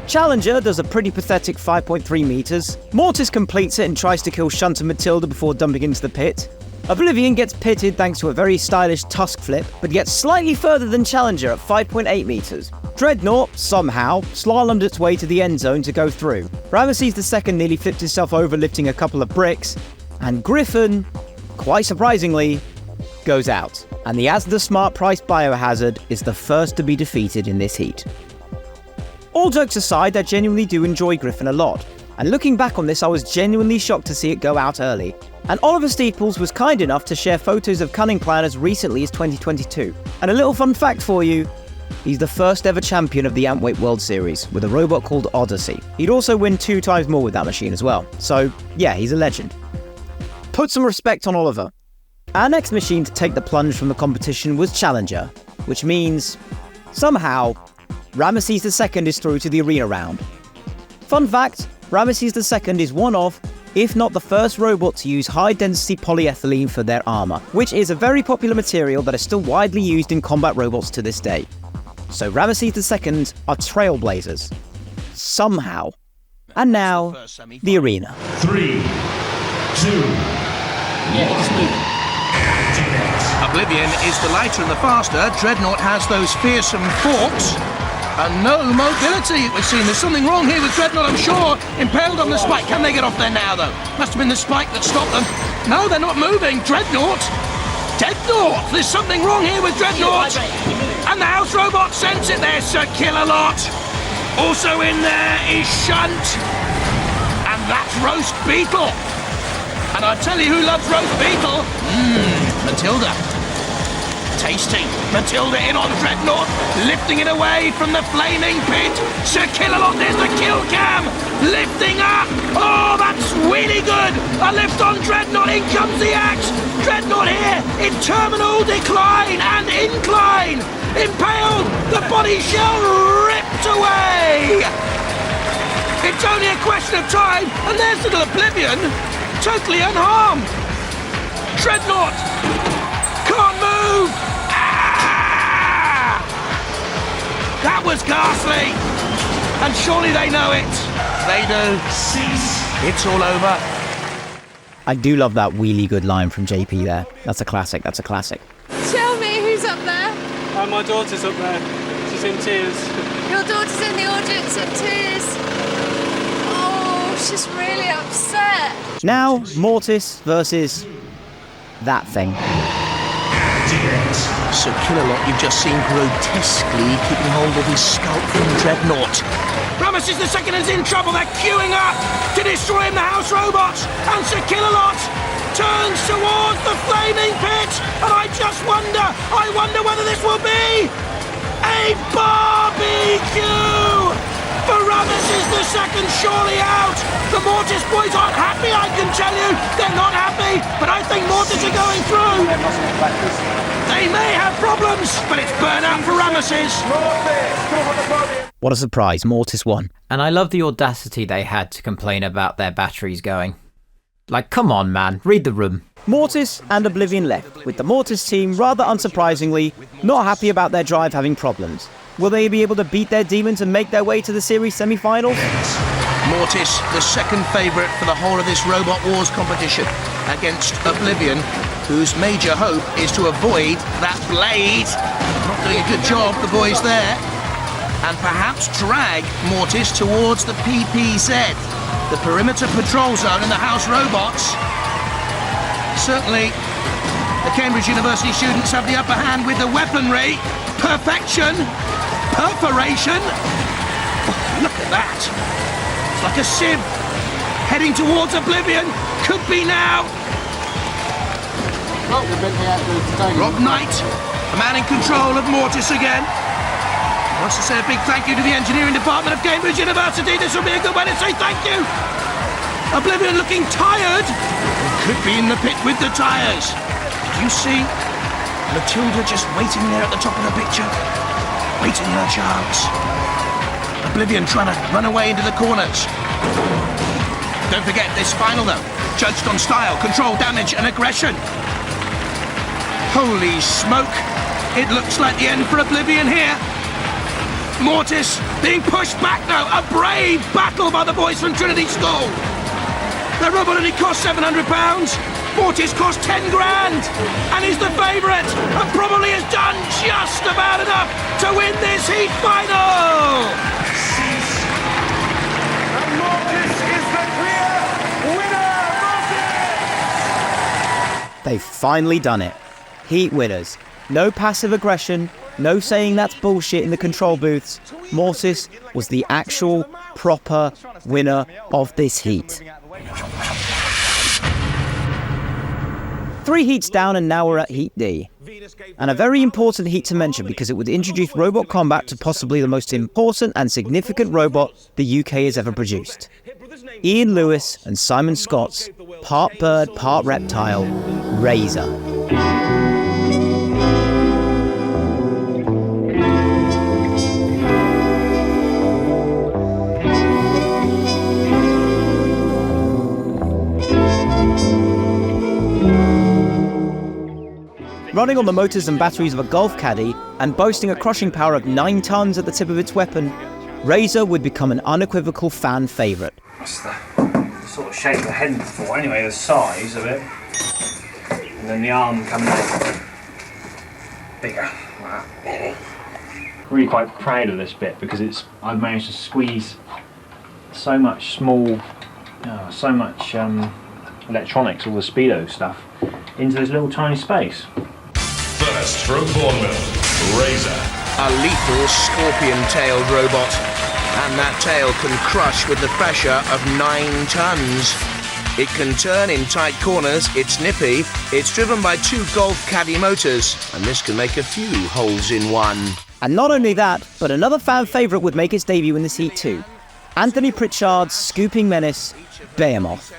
Speaker 1: Challenger does a pretty pathetic 5.3 meters, Mortis completes it and tries to kill Shunt and Matilda before dumping into the pit, Oblivion gets pitted thanks to a very stylish tusk flip, but gets slightly further than Challenger at 5.8 meters.
Speaker 2: Dreadnought, somehow, slalomed its way to the end zone to go through. Ramesses II nearly flipped himself over lifting a couple of bricks, and Griffin, quite surprisingly, goes out. And the As the Smart Price Biohazard is the first to be defeated in this heat. All jokes aside, I genuinely do enjoy Griffin a lot, and looking back on this I was genuinely shocked to see it go out early. And Oliver Steeples was kind enough to share photos of Cunning Plan as recently as 2022. And a little fun fact for you, he's the first ever champion of the Antweight World Series with a robot called Odyssey. He'd also win 2 times more with that machine as well, so yeah, he's a legend. Put some respect on Oliver. Our next machine to take the plunge from the competition was Challenger, which means, somehow, Ramesses II is through to the arena round. Fun fact, Ramesses II is one of, if not the first robot to use high-density polyethylene for their armour, which is a very popular material that is still widely used in combat robots to this day. So Ramesses II are trailblazers. Somehow. And now, the arena.
Speaker 8: 3, 2, 1. Oblivion is the lighter and the faster. Dreadnought has those fearsome forks. And no mobility, it would seem. There's something wrong here with Dreadnought, I'm sure. Impaled on the spike. Can they get off there now, though? Must have been the spike that stopped them. No, they're not moving. Dreadnought! There's something wrong here with Dreadnought! And the house robot sense it. There's Sir Kill-A-Lot. Also in there is Shunt. And that's Roast Beetle. And I tell you who loves Roast Beetle. Matilda. Tasty. Matilda in on Dreadnought, lifting it away from the flaming pit. Sir Kill-A-Lot, there's the kill cam, lifting up. Oh, that's really good. A lift on Dreadnought, in comes the axe. Dreadnought here in terminal decline and incline. Impaled, the body shell ripped away. It's only a question of time, and there's little Oblivion, totally unharmed. Dreadnought can't move. That was ghastly! And surely they know it! They do. Cease! It's all over.
Speaker 2: I do love that really good line from JP there. That's a classic, that's a classic.
Speaker 10: Tell me, who's up there?
Speaker 16: My daughter's up there. She's in tears.
Speaker 10: Your daughter's in the audience in tears. Oh, she's really upset.
Speaker 2: Now, Mortis versus that thing.
Speaker 8: So Kill-A-Lot, you've just seen grotesquely keeping hold of his scalp from Dreadnought. Ramesses II is in trouble. They're queuing up to destroy him, the house robots. And Sir Kill-A-Lot turns towards the flaming pit. And I wonder whether this will be a barbecue for Ramesses II, surely out. The Mortis boys aren't happy, I can tell you. They're not happy, but I think Mortis are going through. They may have problems, but it's burnout for Ramesses.
Speaker 2: What a surprise, Mortis won. And I love the audacity they had to complain about their batteries going. Like, come on, man, read the room. Mortis and Oblivion left, with the Mortis team, rather unsurprisingly, not happy about their drive having problems. Will they be able to beat their demons and make their way to the series semi-finals?
Speaker 8: Mortis, the second favourite for the whole of this Robot Wars competition, against Oblivion, whose major hope is to avoid that blade. Not doing a good job, the boys there. And perhaps drag Mortis towards the PPZ, the perimeter patrol zone in the house robots. Certainly, the Cambridge University students have the upper hand with the weaponry. Perfection. Perforation. Oh, look at that. It's like a sieve. Heading towards Oblivion. Could be now. Rob Knight, a man in control of Mortis again. Wants to say a big thank you to the engineering department of Cambridge University. This will be a good way to say thank you. Oblivion looking tired. Could be in the pit with the tyres. Did you see Matilda just waiting there at the top of the picture? Waiting her chance. Oblivion trying to run away into the corners. Don't forget this final though, judged on style, control, damage and aggression. Holy smoke, it looks like the end for Oblivion here. Mortis being pushed back though, a brave battle by the boys from Trinity School. Their robot only cost £700. Mortis cost 10 grand and is the favourite and probably has done just about enough to win this heat final.
Speaker 12: And Mortis is the clear winner.
Speaker 1: They've finally done it. Heat winners. No passive aggression, no saying that's bullshit in the control booths. Mortis was the actual, proper winner of this heat. 3 heats down and now we're at Heat D. And a very important heat to mention because it would introduce robot combat to possibly the most important and significant robot the UK has ever produced. Ian Lewis and Simon Scott's part bird, part reptile, Razor. Running on the motors and batteries of a golf caddy and boasting a crushing power of 9 tons at the tip of its weapon, Razor would become an unequivocal fan favourite.
Speaker 17: That's the sort of shape the head for anyway, the size of it. And then the arm coming out bigger. Wow. Really quite proud of this bit because I've managed to squeeze so much electronics, all the speedo stuff, into this little tiny space.
Speaker 7: First from Bournemouth, Razor.
Speaker 8: A lethal scorpion-tailed robot. And that tail can crush with the pressure of 9 tons. It can turn in tight corners, it's nippy, it's driven by 2 golf caddy motors, and this can make a few holes in one.
Speaker 1: And not only that, but another fan favourite would make its debut in this heat too. Anthony Pritchard's scooping menace, Behemoth,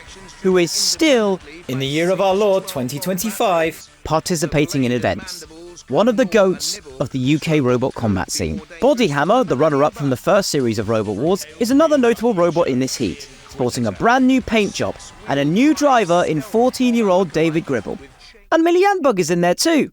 Speaker 1: who is still, in the year of our Lord 2025, participating in events. One of the goats of the UK robot combat scene. Bodyhammer, the runner-up from the first series of Robot Wars, is another notable robot in this heat, sporting a brand new paint job and a new driver in 14-year-old David Gribble. And Millie Bug is in there too.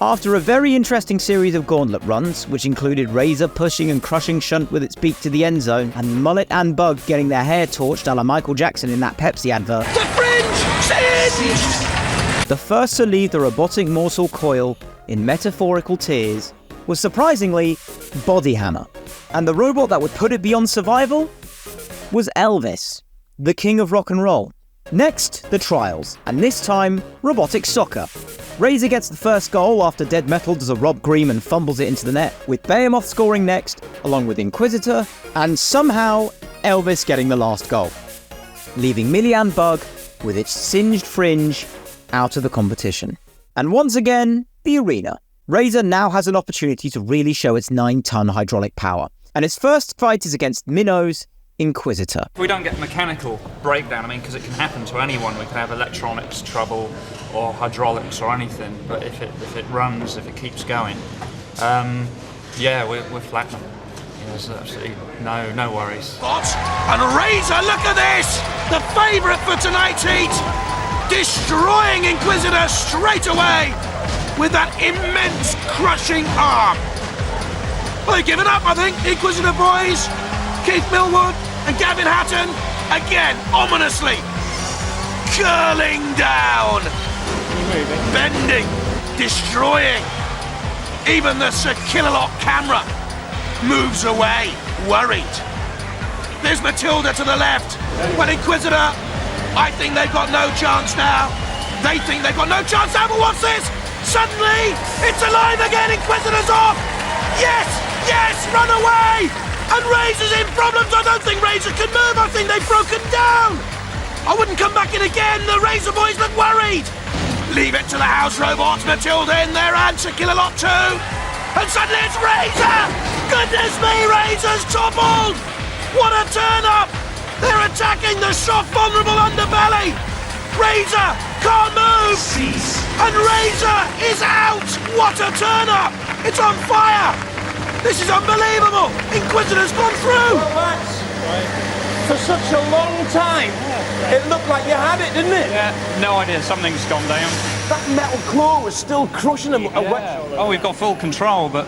Speaker 1: After a very interesting series of gauntlet runs, which included Razor pushing and crushing Shunt with its beak to the end zone, and Mullet and Bug getting their hair torched a la Michael Jackson in that Pepsi advert.
Speaker 8: The fringe! Singed!
Speaker 1: The first to leave the robotic morsel coil in metaphorical tears was surprisingly Bodyhammer. And the robot that would put it beyond survival was Elvis, the king of rock and roll. Next, the trials, and this time, robotic soccer. Razor gets the first goal after Dead Metal does a Rob Green and fumbles it into the net, with Behemoth scoring next, along with Inquisitor, and somehow Elvis getting the last goal, leaving Millie Bug with its singed fringe out of the competition. And once again, the arena. Razor now has an opportunity to really show its 9-ton hydraulic power, and its first fight is against Minnow's Inquisitor.
Speaker 13: If we don't get mechanical breakdown, because it can happen to anyone, we can have electronics trouble or hydraulics or anything, but if it runs, if it keeps going, we're flattening. There's absolutely no worries.
Speaker 8: And Razor, look at this! The favourite for tonight's heat! Destroying Inquisitor straight away with that immense crushing arm. Well, they've given up, I think, Inquisitor boys. Keith Millwood and Gavin Hatton, again, ominously, curling down, bending, destroying. Even the Sir Killalot camera moves away, worried. There's Matilda to the left, but Inquisitor, I think they've got no chance now. They think they've got no chance now, but what's this? Suddenly, it's alive again, Inquisitor's off! Yes, run away! And Razor's in problems. I don't think Razor can move. I think they've broken down. I wouldn't come back in again. The Razor boys look worried. Leave it to the house robots. Matilda in there and Sir Killalot too. And suddenly it's Razor. Goodness me, Razor's toppled. What a turn up. They're attacking the soft, vulnerable underbelly. Razor can't move. And Razor is out. What a turn up. It's on fire. This is unbelievable! Inquisitor's gone through!
Speaker 12: For such a long time, it looked like you had it, didn't it?
Speaker 13: Yeah, no idea. Something's gone down.
Speaker 12: That metal claw was still crushing them.
Speaker 13: Oh, we've got full control, but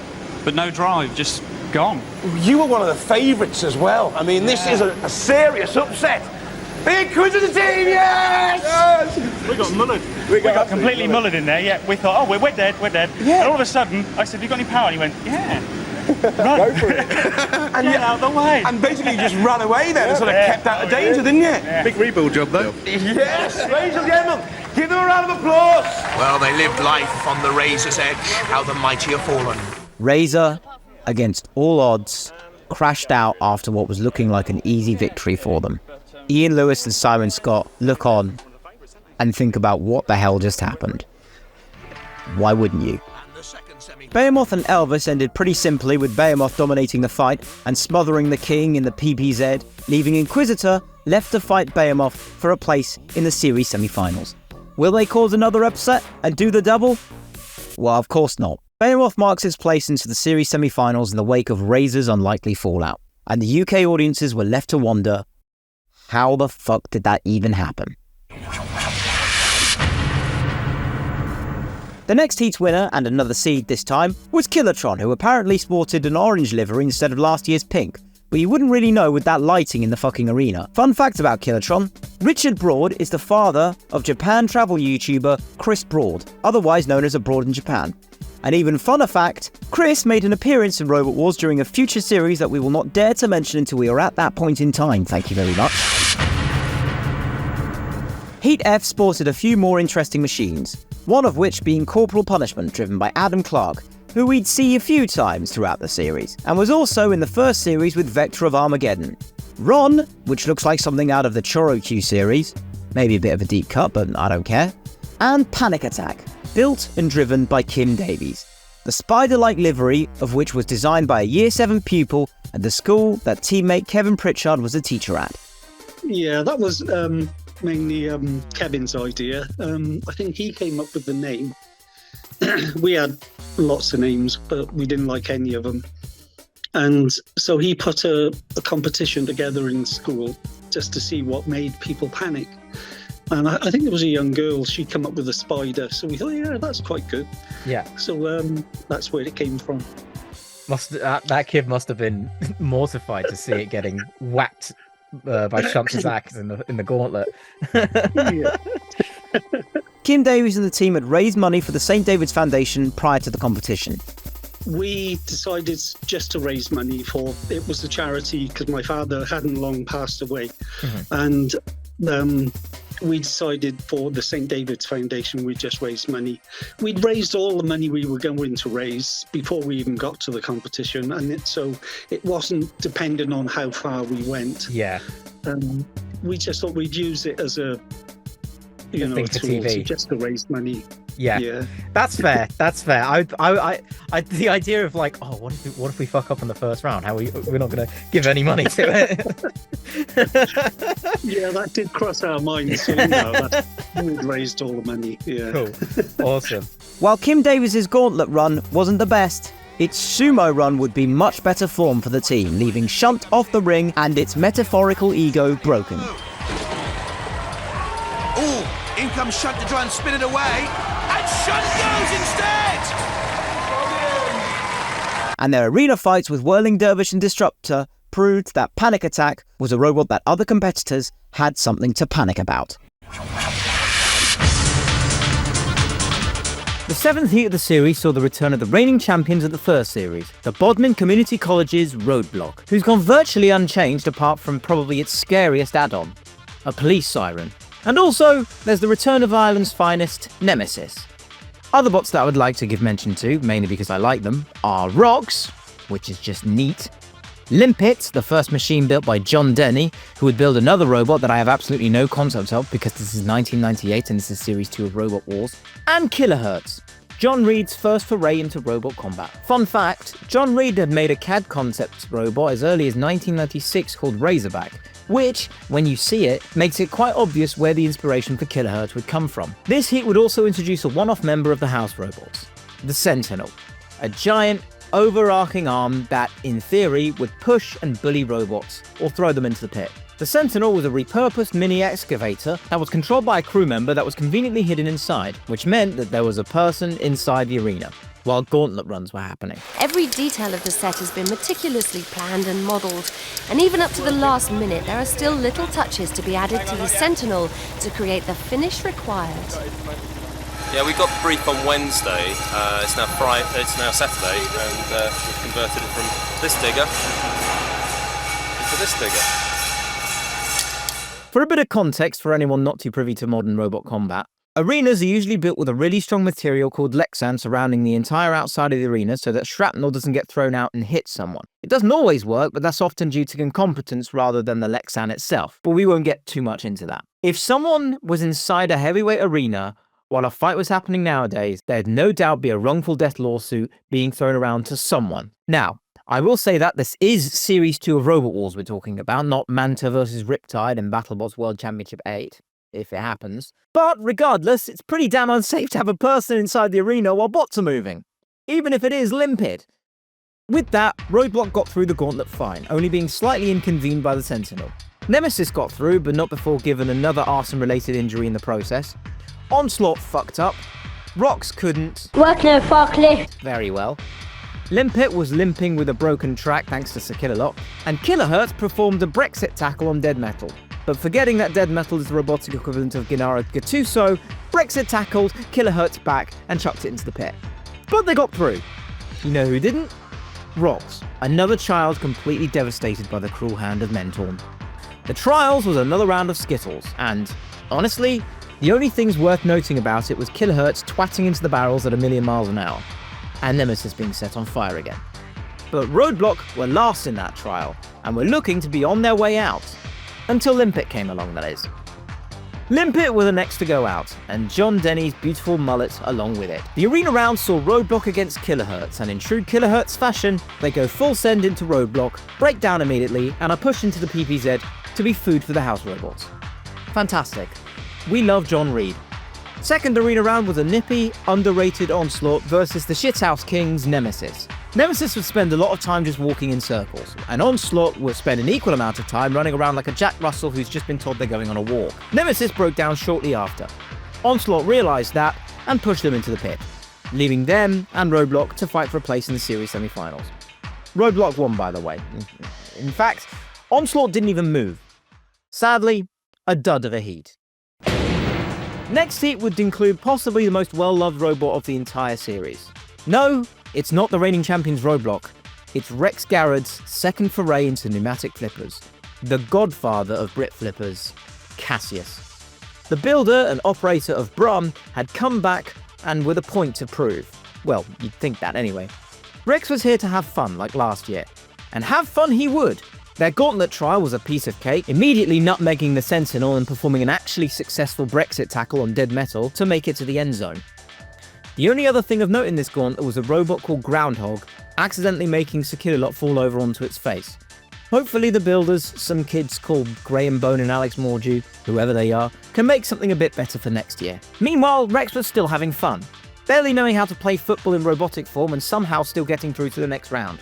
Speaker 13: no drive, just gone.
Speaker 12: You were one of the favourites as well. This is a serious upset. The Inquisitor team, yes!
Speaker 16: We got mullered.
Speaker 18: We got completely mullered in there, yeah. We thought, oh, we're dead.
Speaker 12: Yeah.
Speaker 18: And all of a sudden, I said, have you got any power? And he went, yeah. Run.
Speaker 12: Go for it.
Speaker 18: And get out of the way.
Speaker 12: And basically you just ran away then and sort of kept out of danger, didn't you?
Speaker 18: Yeah.
Speaker 7: Big rebuild job, though.
Speaker 12: Yes, ladies and gentlemen, give them a round of applause.
Speaker 8: Well, they lived life on the razor's edge. How the mighty have fallen.
Speaker 1: Razor, against all odds, crashed out after what was looking like an easy victory for them. Ian Lewis and Simon Scott look on and think about what the hell just happened. Why wouldn't you? Behemoth and Elvis ended pretty simply, with Behemoth dominating the fight and smothering the king in the PPZ, leaving Inquisitor left to fight Behemoth for a place in the series semi-finals. Will they cause another upset and do the double? Well, of course not. Behemoth marks his place into the series semi-finals in the wake of Razor's unlikely fallout, and the UK audiences were left to wonder, how the fuck did that even happen? The next heat's winner, and another seed this time, was Killertron, who apparently sported an orange livery instead of last year's pink, but you wouldn't really know with that lighting in the fucking arena. Fun fact about Killertron: Richard Broad is the father of Japan travel YouTuber Chris Broad, otherwise known as Abroad in Japan. An even funner fact, Chris made an appearance in Robot Wars during a future series that we will not dare to mention until we are at that point in time, thank you very much. Heat F sported a few more interesting machines, one of which being Corporal Punishment, driven by Adam Clark, who we'd see a few times throughout the series, and was also in the first series with Vector of Armageddon. Ron, which looks like something out of the Choro-Q series, maybe a bit of a deep cut, but I don't care, and Panic Attack, built and driven by Kim Davies, the spider-like livery of which was designed by a Year 7 pupil at the school that teammate Kevin Pritchard was a teacher at.
Speaker 3: Yeah, that was mainly Kevin's idea. I think he came up with the name. We had lots of names, but we didn't like any of them. And so he put a competition together in school just to see what made people panic. And I think there was a young girl, she came up with a spider. So we thought, yeah, that's quite good.
Speaker 9: Yeah.
Speaker 3: So that's where it came from.
Speaker 9: That kid must have been mortified to see it getting whacked by Shunt's axe in the gauntlet.
Speaker 1: Kim Davies and the team had raised money for the St. David's Foundation prior to the competition.
Speaker 3: We decided just to raise money for, it was a charity because my father hadn't long passed away. And we decided for the St. David's Foundation, we'd just raise money. We'd raised all the money we were going to raise before we even got to the competition, and so it wasn't dependent on how far we went.
Speaker 9: Yeah.
Speaker 3: We just thought we'd use it as a tool just to raise money.
Speaker 9: Yeah. That's fair. That's fair. I the idea of like, oh, what if we fuck up in the first round? How we're not going to give any money to it?
Speaker 3: Yeah, that did cross our minds. So, we'd raised all the money. Yeah.
Speaker 9: Cool. Awesome.
Speaker 1: While Kim Davies' gauntlet run wasn't the best, its sumo run would be much better form for the team, leaving Shunt off the ring and its metaphorical ego broken.
Speaker 8: Oh, in comes Shunt to try and spin it away. And Shunt goes instead!
Speaker 1: And their arena fights with Whirling Dervish and Disruptor proved that Panic Attack was a robot that other competitors had something to panic about. The seventh heat of the series saw the return of the reigning champions of the first series, the Bodmin Community College's Roadblock, who's gone virtually unchanged apart from probably its scariest add-on, a police siren. And also, there's the return of Ireland's finest, Nemesis. Other bots that I would like to give mention to, mainly because I like them, are Rocks, which is just neat, Limpet, the first machine built by John Denny, who would build another robot that I have absolutely no concept of because this is 1998 and this is Series 2 of Robot Wars, and Kilohertz, John Reed's first foray into robot combat. Fun fact, John Reed had made a CAD concept robot as early as 1996 called Razorback, which, when you see it, makes it quite obvious where the inspiration for Kilohertz would come from. This heat would also introduce a one-off member of the house robots, the Sentinel, a giant, overarching arm that, in theory, would push and bully robots, or throw them into the pit. The Sentinel was a repurposed mini excavator that was controlled by a crew member that was conveniently hidden inside, which meant that there was a person inside the arena.
Speaker 2: while gauntlet runs were happening.
Speaker 19: Every detail of the set has been meticulously planned and modelled, and even up to the last minute there are still little touches to be added to the Sentinel to create the finish required.
Speaker 20: Yeah, we got the brief on Wednesday. It's now Saturday, and we've converted it from this digger into this digger.
Speaker 2: For a bit of context for anyone not too privy to modern robot combat, arenas are usually built with a really strong material called Lexan surrounding the entire outside of the arena so that shrapnel doesn't get thrown out and hit someone. It doesn't always work, but that's often due to incompetence rather than the Lexan itself, but we won't get too much into that. If someone was inside a heavyweight arena while a fight was happening nowadays, there'd no doubt be a wrongful death lawsuit being thrown around to someone. Now, I will say that this is Series 2 of Robot Wars we're talking about, not Manta vs. Riptide and BattleBots World Championship 8, if it happens. But regardless, it's pretty damn unsafe to have a person inside the arena while bots are moving, even if it is limpid. With that, Roadblock got through the gauntlet fine, only being slightly inconvened by the Sentinel. Nemesis got through, but not before given another arson-related injury in the process. Onslaught fucked up. Rox couldn't
Speaker 21: work no forklift
Speaker 2: very well. Limpet was limping with a broken track thanks to Sakilalock, and Kilohertz performed a Brexit tackle on Dead Metal. But forgetting that Dead Metal is the robotic equivalent of Gennaro Gattuso, Brexit tackled Kilohertz back and chucked it into the pit. But they got through. You know who didn't? Rox, another child completely devastated by the cruel hand of Mentorn. The Trials was another round of Skittles, and honestly, the only things worth noting about it was Kilohertz twatting into the barrels at 1,000,000 miles an hour, and Nemesis being set on fire again. But Roadblock were last in that trial, and were looking to be on their way out. Until Limpet came along, that is. Limpet were the next to go out, and John Denny's beautiful mullet along with it. The arena round saw Roadblock against Kilohertz, and in true Kilohertz fashion, they go full send into Roadblock, break down immediately, and are pushed into the PPZ to be food for the house robots. Fantastic. We love John Reed. Second arena round was a nippy, underrated Onslaught versus the Shithouse King's Nemesis. Nemesis would spend a lot of time just walking in circles, and Onslaught would spend an equal amount of time running around like a Jack Russell who's just been told they're going on a walk. Nemesis broke down shortly after. Onslaught realised that and pushed them into the pit, leaving them and Roadblock to fight for a place in the series semi-finals. Roadblock won, by the way. In fact, Onslaught didn't even move. Sadly, a dud of a heat. Next heat would include possibly the most well-loved robot of the entire series. No, it's not the reigning champion's Roadblock. It's Rex Garrod's second foray into pneumatic flippers. The godfather of Brit flippers, Casius. The builder and operator of Brum had come back and with a point to prove. Well, you'd think that anyway. Rex was here to have fun like last year. And have fun he would. Their gauntlet trial was a piece of cake, immediately nutmegging the Sentinel and performing an actually successful Brexit tackle on Dead Metal to make it to the end zone. The only other thing of note in this gauntlet was a robot called Groundhog, accidentally making Sakilalock fall over onto its face. Hopefully the builders, some kids called Graham Bone and Alex Mordew, whoever they are, can make something a bit better for next year. Meanwhile, Rex was still having fun, barely knowing how to play football in robotic form and somehow still getting through to the next round.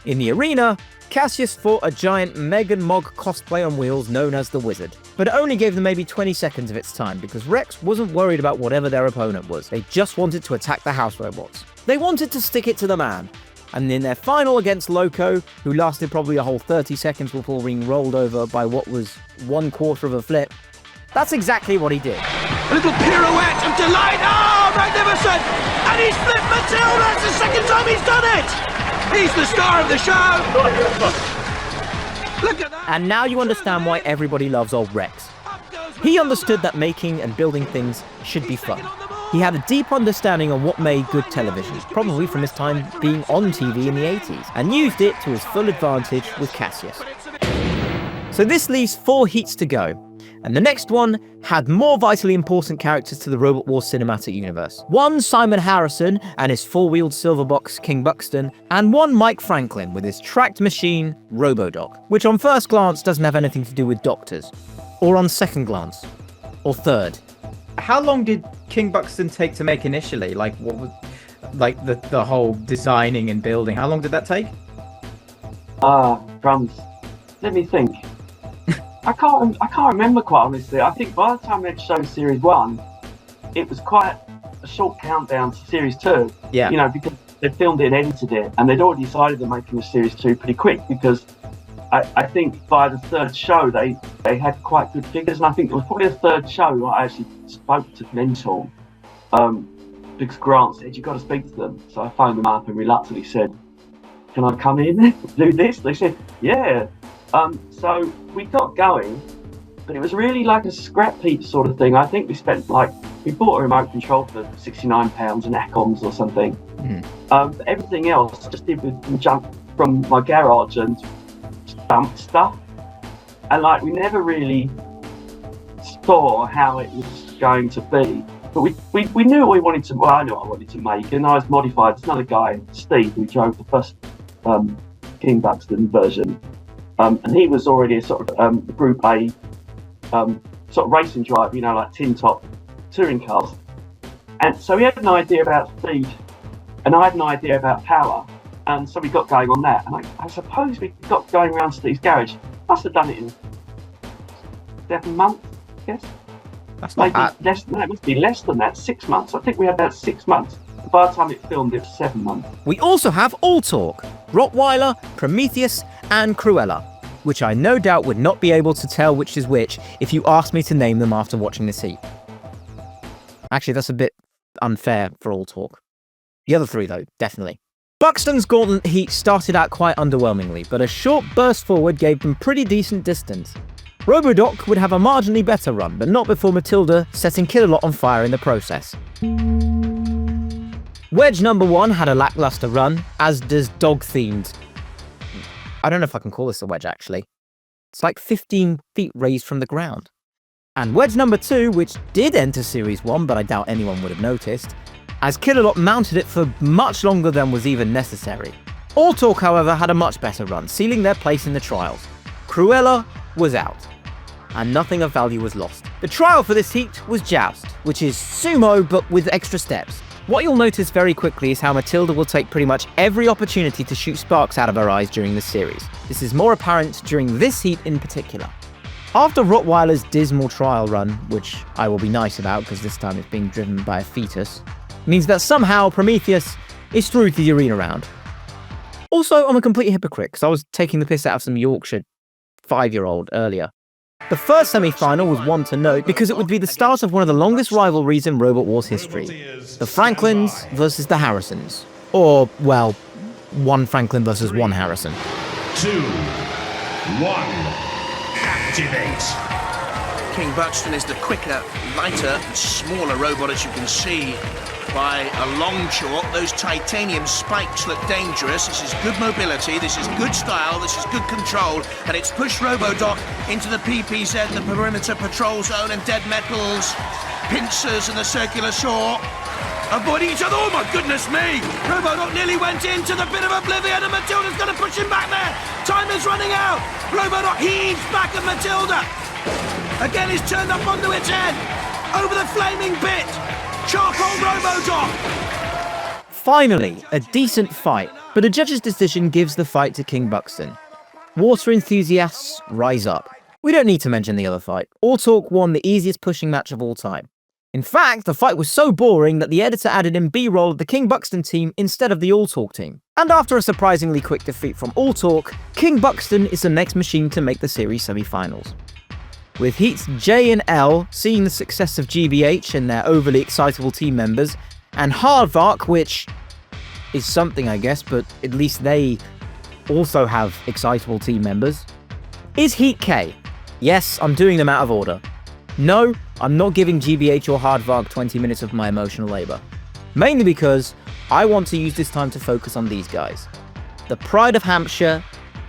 Speaker 2: In the arena, Casius fought a giant Megan Mog cosplay on wheels known as the Wizard, but it only gave them maybe 20 seconds of its time because Rex wasn't worried about whatever their opponent was. They just wanted to attack the house robots. They wanted to stick it to the man, and in their final against Loco, who lasted probably a whole 30 seconds before being rolled over by what was 1/4 of a flip, that's exactly what he did.
Speaker 8: A little pirouette of delight. Oh, magnificent! And he's flipped Matilda. It's the second time he's done it. He's the star of the show. Look at that.
Speaker 2: And now you understand why everybody loves old Rex. He understood that making and building things should be fun. He had a deep understanding of what made good television, probably from his time being on TV in the 80s, and used it to his full advantage with Casius. So this leaves 4 heats to go. And the next one had more vitally important characters to the Robot Wars cinematic universe. One Simon Harrison and his 4-wheeled silver box King Buxton, and one Mike Franklin with his tracked machine RoboDoc, which on first glance doesn't have anything to do with doctors, or on second glance, or third.
Speaker 22: How long did King Buxton take to make initially? Like, what was, like the whole designing and building? How long did that take?
Speaker 4: Drums. Let me think. I can't remember quite honestly. I think by the time they'd shown Series 1, it was quite a a short countdown to Series 2.
Speaker 22: Yeah.
Speaker 4: You know, because they filmed it and edited it, and they'd already decided they're making a Series 2 pretty quick, because I think by the third show they had quite good figures, and I think it was probably the third show I actually spoke to Mentor, because Grant said, you've got to speak to them. So I phoned them up and reluctantly said, can I come in do this? They said, yeah. So we got going, but it was really like a scrap heap sort of thing. I think we bought a remote control for £69 and Acoms or something. Everything else I just did with junk from my garage and dumped stuff. And we never really saw how it was going to be. But we knew what we wanted to, well, I knew what I wanted to make, and I was modified. There's another guy, Steve, who drove the first King Buxton version. And he was already a sort of Group A sort of racing driver, like tin top touring cars. And so he had an idea about speed, and I had an idea about power. And so we got going on that. And I suppose we got going around Steve's garage. Must have done it in 7 months, I guess.
Speaker 22: That's not bad.
Speaker 4: Less than that. It must be less than that. 6 months. I think we had about 6 months. By the time it filmed, it was 7 months.
Speaker 2: We also have All Talk, Rottweiler, Prometheus, and Cruella, which I no doubt would not be able to tell which is which if you asked me to name them after watching this heat. Actually, that's a bit unfair for All Talk. The other three, though, definitely. Buxton's Gauntlet heat started out quite underwhelmingly, but a short burst forward gave them pretty decent distance. Robodoc would have a marginally better run, but not before Matilda setting Killalot on fire in the process. Wedge number 1 had a lackluster run, as does dog-themed. I don't know if I can call this a wedge, actually. It's like 15 feet raised from the ground. And wedge number 2, which did enter Series 1, but I doubt anyone would have noticed, as Killalot mounted it for much longer than was even necessary. All Talk, however, had a much better run, sealing their place in the trials. Cruella was out, and nothing of value was lost. The trial for this heat was Joust, which is sumo but with extra steps. What you'll notice very quickly is how Matilda will take pretty much every opportunity to shoot sparks out of her eyes during the series. This is more apparent during this heat in particular. After Rottweiler's dismal trial run, which I will be nice about because this time it's being driven by a fetus, means that somehow Prometheus is through to the arena round. Also, I'm a complete hypocrite because I was taking the piss out of some Yorkshire 5-year-old earlier. The first semi-final was one to note because it would be the start of one of the longest rivalries in Robot Wars history. The Franklins versus the Harrisons. Or, well, one Franklin versus one Harrison.
Speaker 7: 2, 1, activate.
Speaker 8: King Buxton is the quicker, lighter, and smaller robot, as you can see by a long chalk. Those titanium spikes look dangerous. This is good mobility, this is good style, this is good control, and it's pushed Robodoc into the PPZ, the perimeter patrol zone, and dead metals, pincers, and the circular saw. Avoiding each other. Oh my goodness me! Robodoc nearly went into the bit of oblivion, and Matilda's going to push him back there. Time is running out. Robodoc heaves back at Matilda. Again, he's turned up onto its head. Over the flaming bit. Charcoal Robodoc.
Speaker 2: Finally, a decent fight, but a judge's decision gives the fight to King Buxton. Water enthusiasts, rise up. We don't need to mention the other fight. All Talk won the easiest pushing match of all time. In fact, the fight was so boring that the editor added in B-roll of the King Buxton team instead of the All Talk team. And after a surprisingly quick defeat from All Talk, King Buxton is the next machine to make the series semi-finals. With heats J and L seeing the success of GBH and their overly excitable team members, and Hardvark, which is something I guess, but at least they also have excitable team members, is Heat K. Yes, I'm doing them out of order. No, I'm not giving GBH or Hardvark 20 minutes of my emotional labour. Mainly because I want to use this time to focus on these guys. The Pride of Hampshire,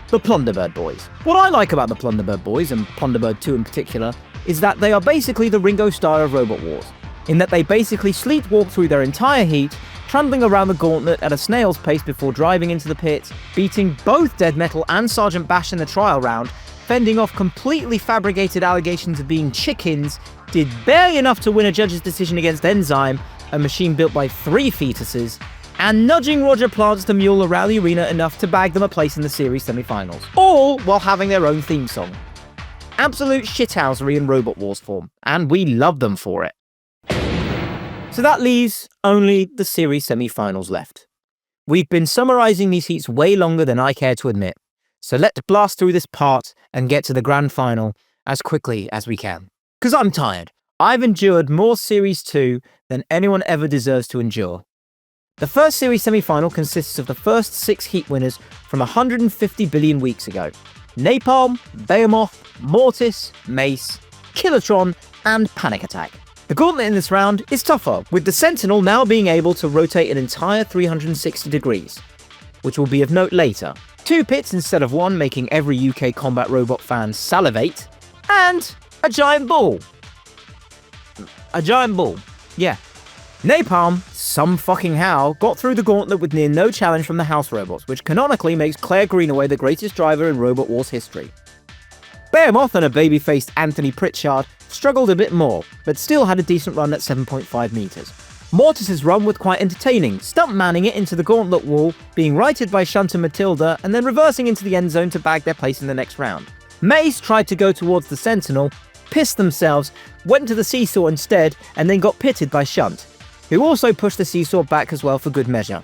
Speaker 2: the Plunderbird Boys. What I like about the Plunderbird Boys, and Plunderbird 2 in particular, is that they are basically the Ringo Starr of Robot Wars, in that they basically sleepwalk through their entire heat, trundling around the gauntlet at a snail's pace before driving into the pit, beating both Dead Metal and Sergeant Bash in the trial round, fending off completely fabricated allegations of being chickens, did barely enough to win a judge's decision against Enzyme, a machine built by 3 fetuses, and nudging Roger Plants to mule around the arena enough to bag them a place in the series semi-finals, all while having their own theme song. Absolute shithousery in Robot Wars form, and we love them for it. So that leaves only the series semi-finals left. We've been summarising these heats way longer than I care to admit, so let's blast through this part and get to the grand final as quickly as we can. Because I'm tired. I've endured more Series 2 than anyone ever deserves to endure. The first series semi-final consists of the first 6 heat winners from 150 billion weeks ago. Napalm, Behemoth, Mortis, Mace, Kilotron, and Panic Attack. The gauntlet in this round is tougher, with the Sentinel now being able to rotate an entire 360 degrees, which will be of note later. 2 pits instead of 1, making every UK combat robot fan salivate, and a giant ball. A giant ball, yeah. Napalm, some fucking how, got through the gauntlet with near no challenge from the house robots, which canonically makes Claire Greenaway the greatest driver in Robot Wars history. Behemoth and a baby-faced Anthony Pritchard struggled a bit more, but still had a decent run at 7.5 meters. Mortis's run was quite entertaining, stunt-manning it into the gauntlet wall, being righted by Shunt and Matilda, and then reversing into the end zone to bag their place in the next round. Mace tried to go towards the Sentinel, pissed themselves, went to the seesaw instead, and then got pitted by Shunt, who also pushed the seesaw back as well for good measure.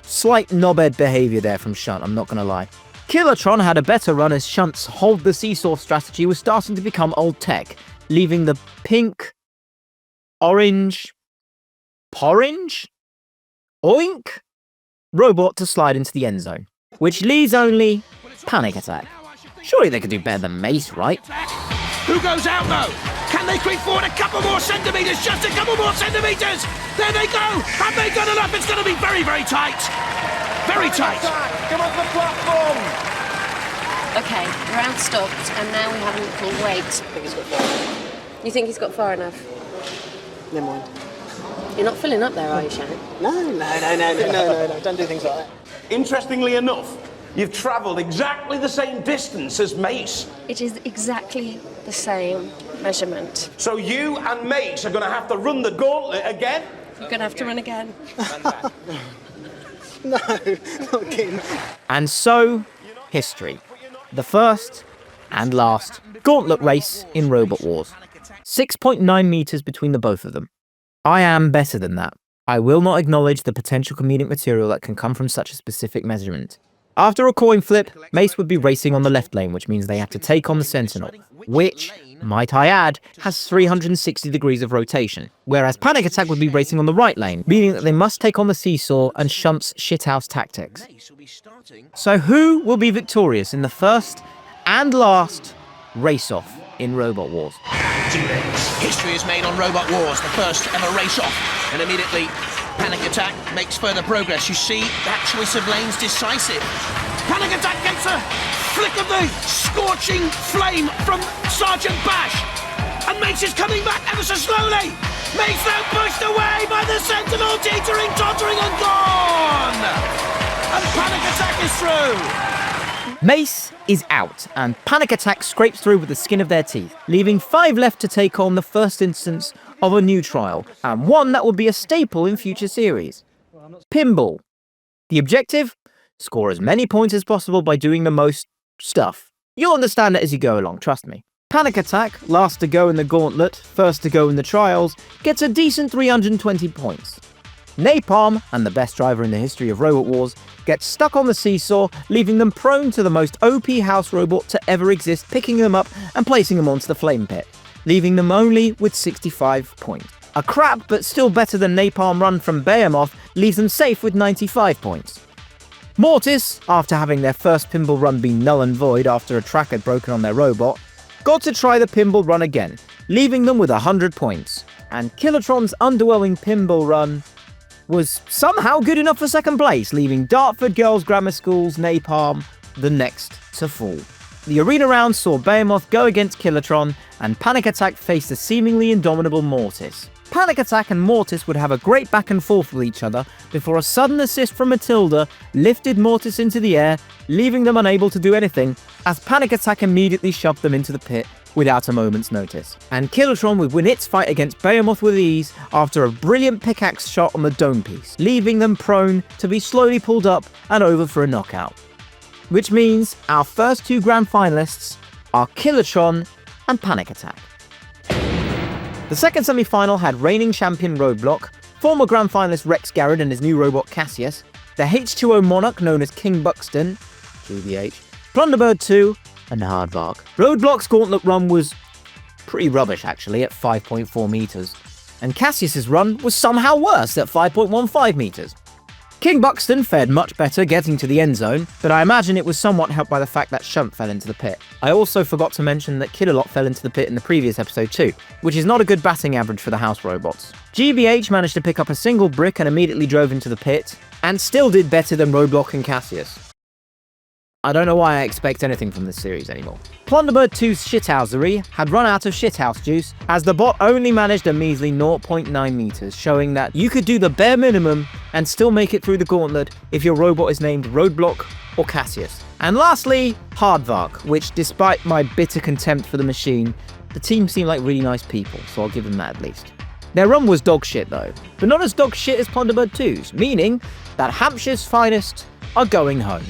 Speaker 2: Slight knobhead behaviour there from Shunt, I'm not gonna lie. Kilotron had a better run as Shunt's hold the seesaw strategy was starting to become old tech, leaving the pink, orange, porridge, oink robot to slide into the end zone, which leaves only Panic Attack. Surely they could do better than Mace, right?
Speaker 8: Who goes out though? Can they creep forward a couple more centimetres? Just a couple more centimetres! There they go! Have they done enough? It's going to be very, very tight. Very tight.
Speaker 12: Come off the platform!
Speaker 19: Okay, round stopped, and now we have a little wait. I think he's got far. You think he's got far enough?
Speaker 15: Never mind.
Speaker 19: You're not filling up there, are you, Shannon?
Speaker 15: No. Don't do things like that.
Speaker 12: Interestingly enough, you've travelled exactly the same distance as Mace.
Speaker 19: It is exactly the same measurement.
Speaker 12: So you and Mace are going to have to run the gauntlet again?
Speaker 19: You're going to have to run again.
Speaker 15: No, not kidding.
Speaker 2: And so, history. The first and last gauntlet race in Robot Wars. 6.9 meters between the both of them. I am better than that. I will not acknowledge the potential comedic material that can come from such a specific measurement. After a coin flip, Mace would be racing on the left lane, which means they have to take on the Sentinel, which, might I add, has 360 degrees of rotation, whereas Panic Attack would be racing on the right lane, meaning that they must take on the seesaw and Shunt's shithouse tactics. So who will be victorious in the first and last race-off in Robot Wars?
Speaker 8: History is made on Robot Wars, the first ever race-off, and immediately Panic Attack makes further progress. You see, that choice of lane's decisive. Panic Attack gets a flick of the scorching flame from Sergeant Bash, and Mace is coming back ever so slowly. Mace now pushed away by the Sentinel, teetering, tottering, and gone! And Panic Attack is through!
Speaker 2: Mace is out, and Panic Attack scrapes through with the skin of their teeth, leaving 5 left to take on the first instance of a new trial, and one that will be a staple in future series. Pinball. The objective? Score as many points as possible by doing the most stuff. You'll understand it as you go along, trust me. Panic Attack, last to go in the gauntlet, first to go in the trials, gets a decent 320 points. Napalm, and the best driver in the history of Robot Wars, gets stuck on the seesaw, leaving them prone to the most OP house robot to ever exist, picking them up and placing them onto the flame pit, leaving them only with 65 points. A crap but still better than Napalm run from Behemoth leaves them safe with 95 points. Mortis, after having their first pinball run be null and void after a track had broken on their robot, got to try the pinball run again, leaving them with 100 points. And Kilotron's underwhelming pinball run was somehow good enough for second place, leaving Dartford Girls Grammar School's Napalm the next to fall. The arena round saw Behemoth go against Kilotron, and Panic Attack faced the seemingly indomitable Mortis. Panic Attack and Mortis would have a great back and forth with each other before a sudden assist from Matilda lifted Mortis into the air, leaving them unable to do anything, as Panic Attack immediately shoved them into the pit without a moment's notice. And Kilotron would win its fight against Behemoth with ease after a brilliant pickaxe shot on the dome piece, leaving them prone to be slowly pulled up and over for a knockout. Which means our first 2 grand finalists are Kilotron and Panic Attack. The second semi-final had reigning champion Roadblock, former grand finalist Rex Garrod and his new robot Casius, the H2O monarch known as King Buxton, GBH, Plunderbird 2, and Hardvark. Roadblock's gauntlet run was pretty rubbish actually at 5.4 meters, and Casius's run was somehow worse at 5.15 meters. King Buxton fared much better getting to the end zone, but I imagine it was somewhat helped by the fact that Shump fell into the pit. I also forgot to mention that Killalot fell into the pit in the previous episode too, which is not a good batting average for the house robots. GBH managed to pick up a single brick and immediately drove into the pit, and still did better than Roadblock and Casius. I don't know why I expect anything from this series anymore. Plunderbird 2's shithousery had run out of shithouse juice, as the bot only managed a measly 0.9 meters, showing that you could do the bare minimum and still make it through the gauntlet if your robot is named Roadblock or Casius. And lastly, Hardvark, which despite my bitter contempt for the machine, the team seemed like really nice people, so I'll give them that at least. Their run was dog shit though, but not as dog shit as Plunderbird 2's, meaning that Hampshire's finest are going home.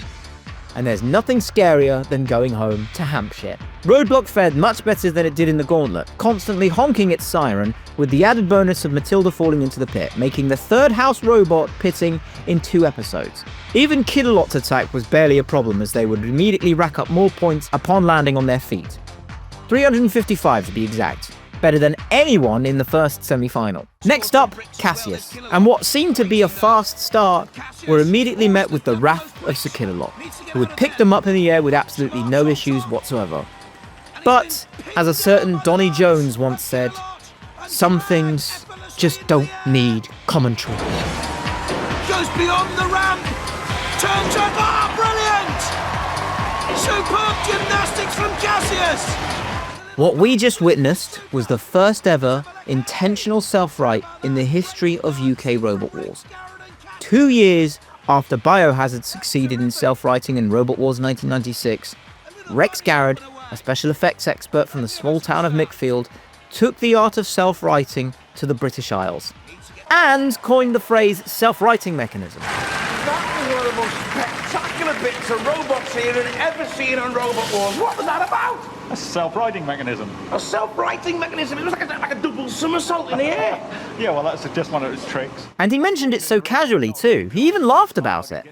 Speaker 2: And there's nothing scarier than going home to Hampshire. Roadblock fared much better than it did in the gauntlet, constantly honking its siren, with the added bonus of Matilda falling into the pit, making the third house robot pitting in 2 episodes. Even Killalot's attack was barely a problem, as they would immediately rack up more points upon landing on their feet. 355 to be exact. Better than anyone in the first semi-final. Next up, Casius, and what seemed to be a fast start were immediately met with the wrath of Killalot, who would pick them up in the air with absolutely no issues whatsoever. But, as a certain Donnie Jones once said, some things just don't need commentary.
Speaker 8: Goes beyond the ramp, turns up, brilliant! Superb gymnastics from Casius!
Speaker 2: What we just witnessed was the first ever intentional self-right in the history of UK Robot Wars. 2 years after Biohazard succeeded in self-writing in Robot Wars 1996, Rex Garrod, a special effects expert from the small town of Mickfield, took the art of self-writing to the British Isles, and coined the phrase self-writing mechanism.
Speaker 12: That was one of the most spectacular bits of robots here had ever seen on Robot Wars. What was that about?
Speaker 18: A self-righting mechanism.
Speaker 12: A self-righting mechanism? It was like a double somersault in the air.
Speaker 18: Yeah, well, that's just one of its tricks.
Speaker 2: And he mentioned it so casually too, he even laughed about it.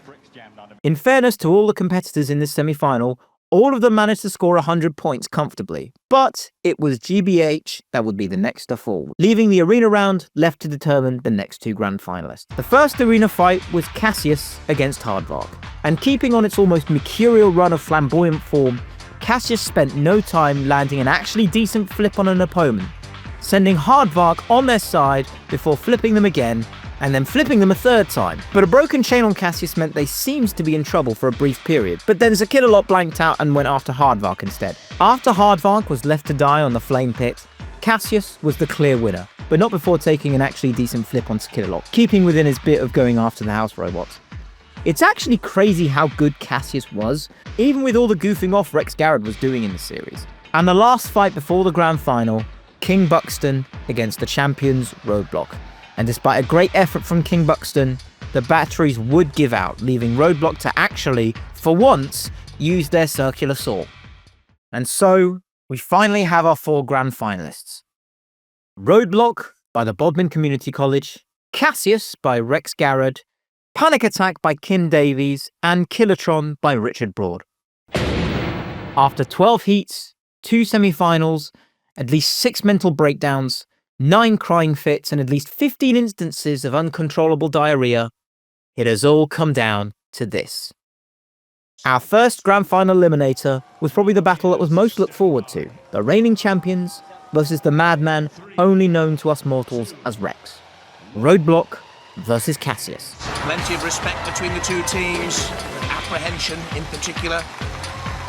Speaker 2: In fairness to all the competitors in this semi-final, all of them managed to score 100 points comfortably, but it was GBH that would be the next to fall, leaving the arena round left to determine the next 2 grand finalists. The first arena fight was Casius against Hardvark, and keeping on its almost mercurial run of flamboyant form, Casius spent no time landing an actually decent flip on an opponent, sending Hardvark on their side before flipping them again, and then flipping them a 3rd time. But a broken chain on Casius meant they seemed to be in trouble for a brief period, but then Killalot blanked out and went after Hardvark instead. After Hardvark was left to die on the flame pit, Casius was the clear winner, but not before taking an actually decent flip on Killalot, keeping within his bit of going after the house robots. It's actually crazy how good Casius was, even with all the goofing off Rex Garrod was doing in the series. And the last fight before the grand final, King Buxton against the champions Roadblock. And despite a great effort from King Buxton, the batteries would give out, leaving Roadblock to actually, for once, use their circular saw. And so, we finally have our 4 grand finalists. Roadblock by the Bodmin Community College, Casius by Rex Garrod, Panic Attack by Kim Davies, and Killatron by Richard Broad. After 12 heats, 2 semi-finals, at least 6 mental breakdowns, 9 crying fits, and at least 15 instances of uncontrollable diarrhea, it has all come down to this. Our first grand final eliminator was probably the battle that was most looked forward to, the reigning champions versus the madman only known to us mortals as Rex. Roadblock versus Casius.
Speaker 8: Plenty of respect between the 2 teams, apprehension in particular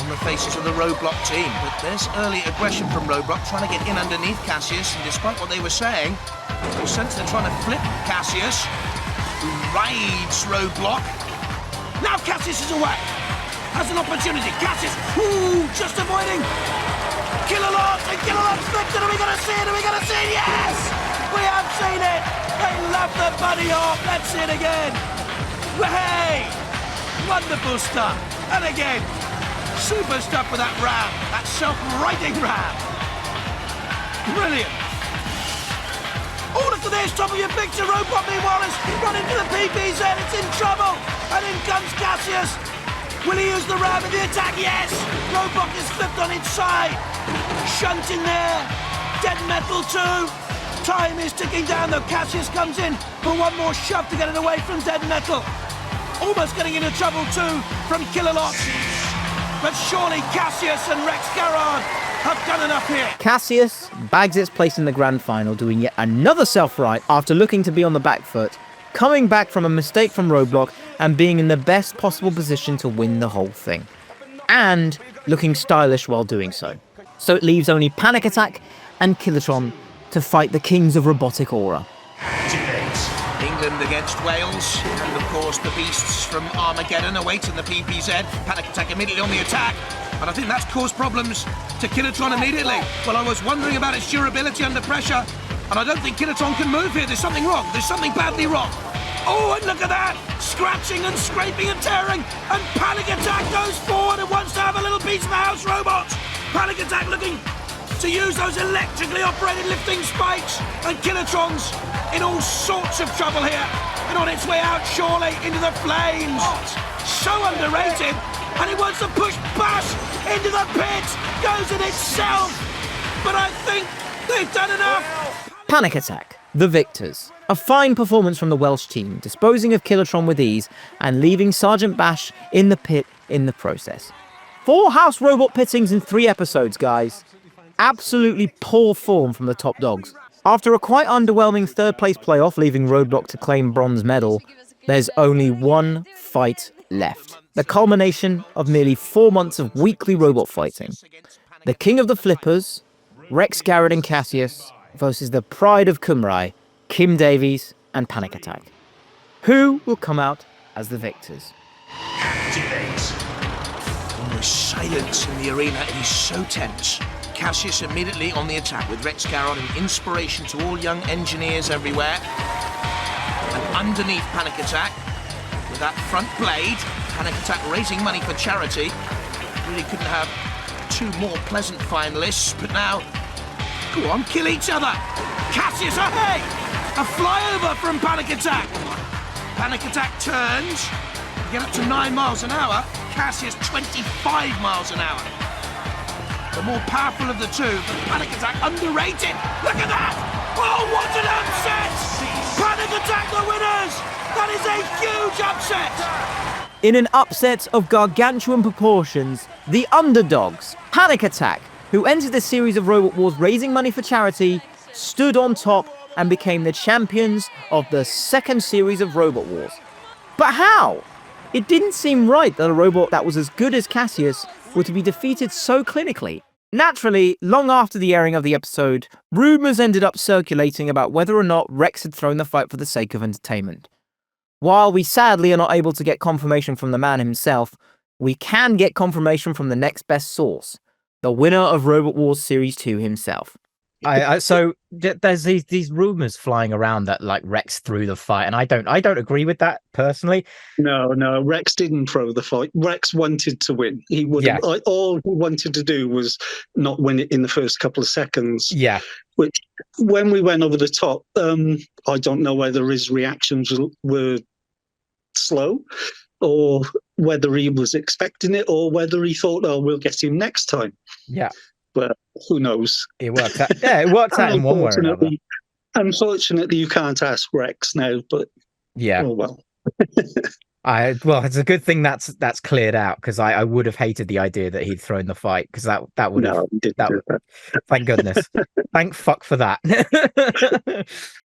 Speaker 8: on the faces of the Roadblock team, but there's early aggression from Roadblock trying to get in underneath Casius, and despite what they were saying, you sense they're trying to flip Casius, who rides Roadblock. Now Casius is away, has an opportunity. Casius, just avoiding. Killalot, and Killalot's flipped it. Are we going to see it? Are we going to see it? Yes! We have seen it! They love the bunny hop. Let's see it again. Hey! Wonderful stuff. And again, super stuff with that ram, that self-righting ram. Brilliant. after this. Top of your picture, Robot meanwhile is running to the PPZ. It's in trouble. And in comes Casius. Will he use the ram in the attack? Yes! Robot is flipped on its side. Shunt in there. Dead metal too. Time is ticking down though. Casius comes in for one more shove to get it away from Dead Metal. Almost getting into trouble too from Killalot. But surely Casius and Rex Garrod have done enough here.
Speaker 2: Casius bags its place in the grand final, doing yet another self-right after looking to be on the back foot, coming back from a mistake from Roadblock and being in the best possible position to win the whole thing. And looking stylish while doing so. So it leaves only Panic Attack and Killatron to fight the kings of robotic aura.
Speaker 8: England against Wales, and of course the beasts from Armageddon awaiting the PPZ. Panic Attack immediately on the attack, and I think that's caused problems to Killatron immediately. Well, I was wondering about its durability under pressure, and I don't think Killatron can move here. There's something wrong. There's something badly wrong. Oh, and look at that! Scratching and scraping and tearing, and Panic Attack goes forward and wants to have a little piece of the house robot. Panic Attack looking to use those electrically operated lifting spikes, and Killatron's in all sorts of trouble here, and on its way out surely into the flames. So underrated, and it wants to push Bash into the pit, goes in itself, but I think they've done enough.
Speaker 2: Panic Attack, the victors. A fine performance from the Welsh team, disposing of Killatron with ease and leaving Sergeant Bash in the pit in the process. 4 house robot pittings in 3 episodes, guys. Absolutely poor form from the top dogs. After a quite underwhelming third place playoff leaving Roadblock to claim bronze medal, there's only one fight left. The culmination of nearly 4 months of weekly robot fighting. The king of the flippers, Rex Garrod and Casius, versus the pride of Cymru, Kim Davies and Panic Attack. Who will come out as the victors?
Speaker 8: Almost silence in the arena. It is so tense. Casius immediately on the attack with Rex Garrod, an inspiration to all young engineers everywhere. And underneath Panic Attack, with that front blade, Panic Attack raising money for charity. Really couldn't have 2 more pleasant finalists, but now, go on, kill each other. Casius, oh hey! A flyover from Panic Attack. Panic Attack turns, get up to 9 miles an hour. Casius 25 miles an hour. The more powerful of the two, but Panic Attack underrated. Look at that! Oh, what an upset! Panic Attack the winners! That is a huge upset!
Speaker 2: In an upset of gargantuan proportions, the underdogs, Panic Attack, who entered the series of Robot Wars raising money for charity, stood on top and became the champions of the second series of Robot Wars. But how? It didn't seem right that a robot that was as good as Casius were to be defeated so clinically. Naturally, long after the airing of the episode, rumours ended up circulating about whether or not Rex had thrown the fight for the sake of entertainment. While we sadly are not able to get confirmation from the man himself, we can get confirmation from the next best source, the winner of Robot Wars Series 2 himself.
Speaker 9: So there's these rumors flying around that like Rex threw the fight, and I don't agree with that personally.
Speaker 3: No, Rex didn't throw the fight. Rex wanted to win. He would. Yeah. All he wanted to do was not win it in the first couple of seconds.
Speaker 9: Yeah.
Speaker 3: Which, when we went over the top, I don't know whether his reactions were slow, or whether he was expecting it, or whether he thought, "Oh, we'll get him next time."
Speaker 9: Yeah.
Speaker 3: But who knows?
Speaker 9: It worked out. Yeah, it worked out in one way or another.
Speaker 3: Unfortunately, you can't ask Rex now, but
Speaker 9: yeah.
Speaker 3: Oh well.
Speaker 9: Well, it's a good thing that's cleared out, because I would have hated the idea that he'd thrown the fight, because that would have. Thank goodness. Thank fuck for that.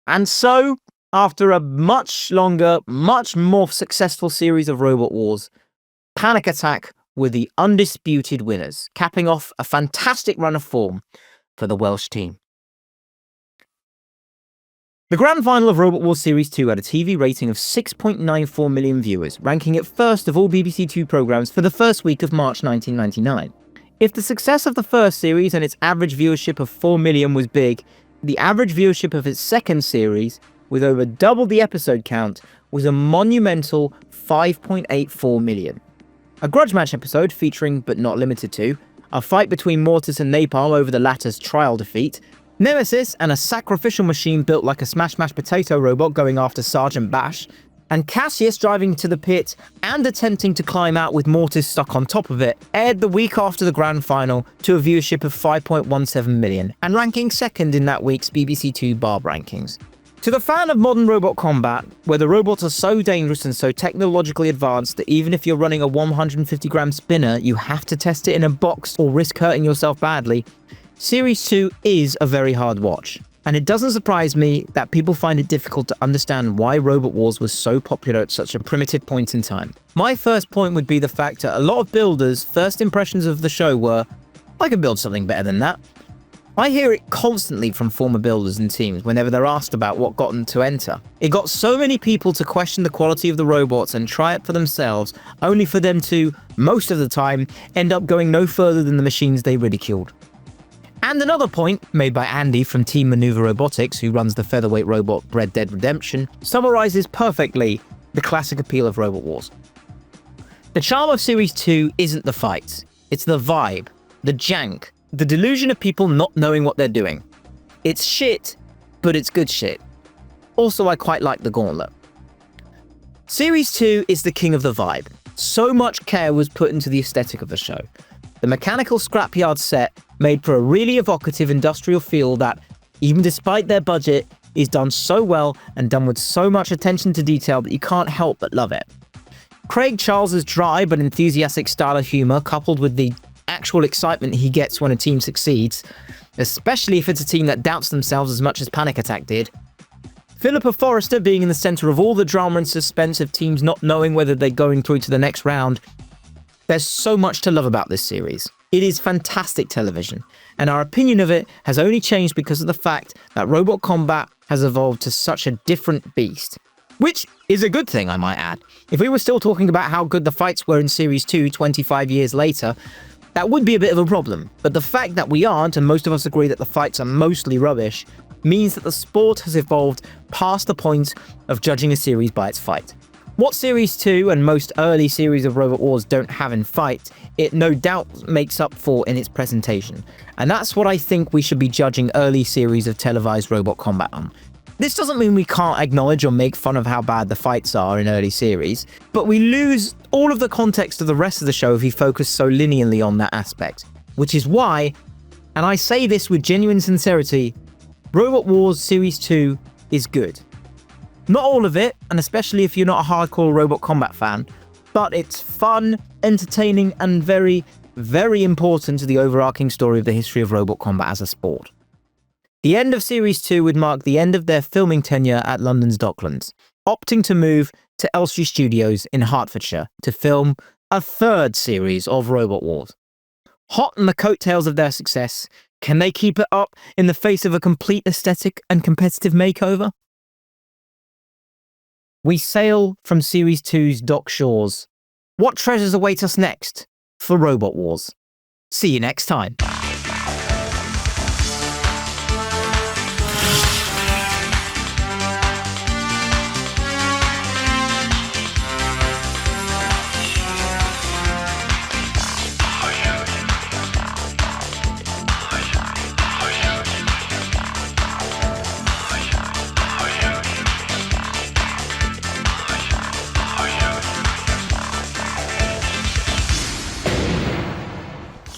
Speaker 2: And so, after a much longer, much more successful series of Robot Wars, Panic Attack were the undisputed winners, capping off a fantastic run of form for the Welsh team. The grand final of Robot Wars Series 2 had a TV rating of 6.94 million viewers, ranking it first of all BBC Two programmes for the first week of March 1999. If the success of the first series and its average viewership of 4 million was big, the average viewership of its second series, with over double the episode count, was a monumental 5.84 million. A grudge match episode featuring, but not limited to, a fight between Mortis and Napalm over the latter's trial defeat, Nemesis and a sacrificial machine built like a smash mashed potato robot going after Sergeant Bash, and Casius driving to the pit and attempting to climb out with Mortis stuck on top of it, aired the week after the grand final to a viewership of 5.17 million, and ranking second in that week's BBC Two Barb rankings. To the fan of modern robot combat, where the robots are so dangerous and so technologically advanced that even if you're running a 150-gram spinner, you have to test it in a box or risk hurting yourself badly, Series 2 is a very hard watch. And it doesn't surprise me that people find it difficult to understand why Robot Wars was so popular at such a primitive point in time. My first point would be the fact that a lot of builders' first impressions of the show were, I can build something better than that. I hear it constantly from former builders and teams whenever they're asked about what got them to enter. It got so many people to question the quality of the robots and try it for themselves, only for them to, most of the time, end up going no further than the machines they ridiculed. And another point, made by Andy from Team Maneuver Robotics, who runs the featherweight robot Red Dead Redemption, summarizes perfectly the classic appeal of Robot Wars. The charm of Series 2 isn't the fights, it's the vibe, the jank, the delusion of people not knowing what they're doing. It's shit, but it's good shit. Also, I quite like the gauntlet. Series 2 is the king of the vibe. So much care was put into the aesthetic of the show. The mechanical scrapyard set made for a really evocative industrial feel that, even despite their budget, is done so well and done with so much attention to detail that you can't help but love it. Craig Charles's dry but enthusiastic style of humour, coupled with the actual excitement he gets when a team succeeds, especially if it's a team that doubts themselves as much as Panic Attack did. Philippa Forrester being in the centre of all the drama and suspense of teams not knowing whether they're going through to the next round. There's so much to love about this series. It is fantastic television, and our opinion of it has only changed because of the fact that robot combat has evolved to such a different beast. Which is a good thing, I might add. If we were still talking about how good the fights were in Series 2 25 years later, that would be a bit of a problem. But the fact that we aren't, and most of us agree that the fights are mostly rubbish, means that the sport has evolved past the point of judging a series by its fight. What Series 2 and most early series of Robot Wars don't have in fight, it no doubt makes up for in its presentation. And that's what I think we should be judging early series of televised robot combat on. This doesn't mean we can't acknowledge or make fun of how bad the fights are in early series, but we lose all of the context of the rest of the show if we focus so linearly on that aspect. Which is why, and I say this with genuine sincerity, Robot Wars Series 2 is good. Not all of it, and especially if you're not a hardcore robot combat fan, but it's fun, entertaining, and very, very important to the overarching story of the history of robot combat as a sport. The end of Series 2 would mark the end of their filming tenure at London's Docklands, opting to move to Elstree Studios in Hertfordshire to film a third series of Robot Wars. Hot on the coattails of their success, can they keep it up in the face of a complete aesthetic and competitive makeover? We sail from Series 2's dock shores. What treasures await us next for Robot Wars? See you next time.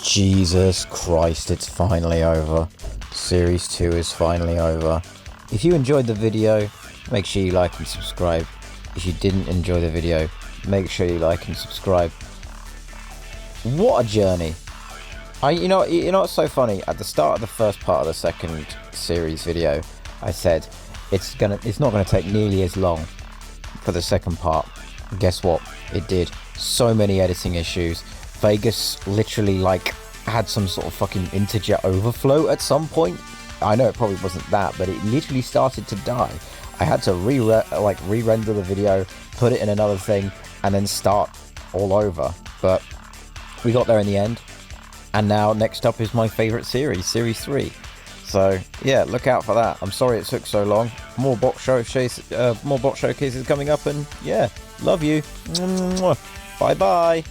Speaker 1: Jesus Christ, it's finally over. Series 2 is finally over. If you enjoyed the video, make sure you like and subscribe. If you didn't enjoy the video, make sure you like and subscribe. What a journey. You know what's so funny? At the start of the first part of the second series video, I said it's not gonna take nearly as long for the second part. Guess what? It did. So many editing issues. Vegas literally had some sort of fucking integer overflow at some point. I know it probably wasn't that, but it literally started to die. I had to re-render the video, put it in another thing, and then start all over. But we got there in the end. And now next up is my favorite series, Series 3. So yeah, look out for that. I'm sorry it took so long. More bot showcases coming up, and yeah, love you. Bye bye.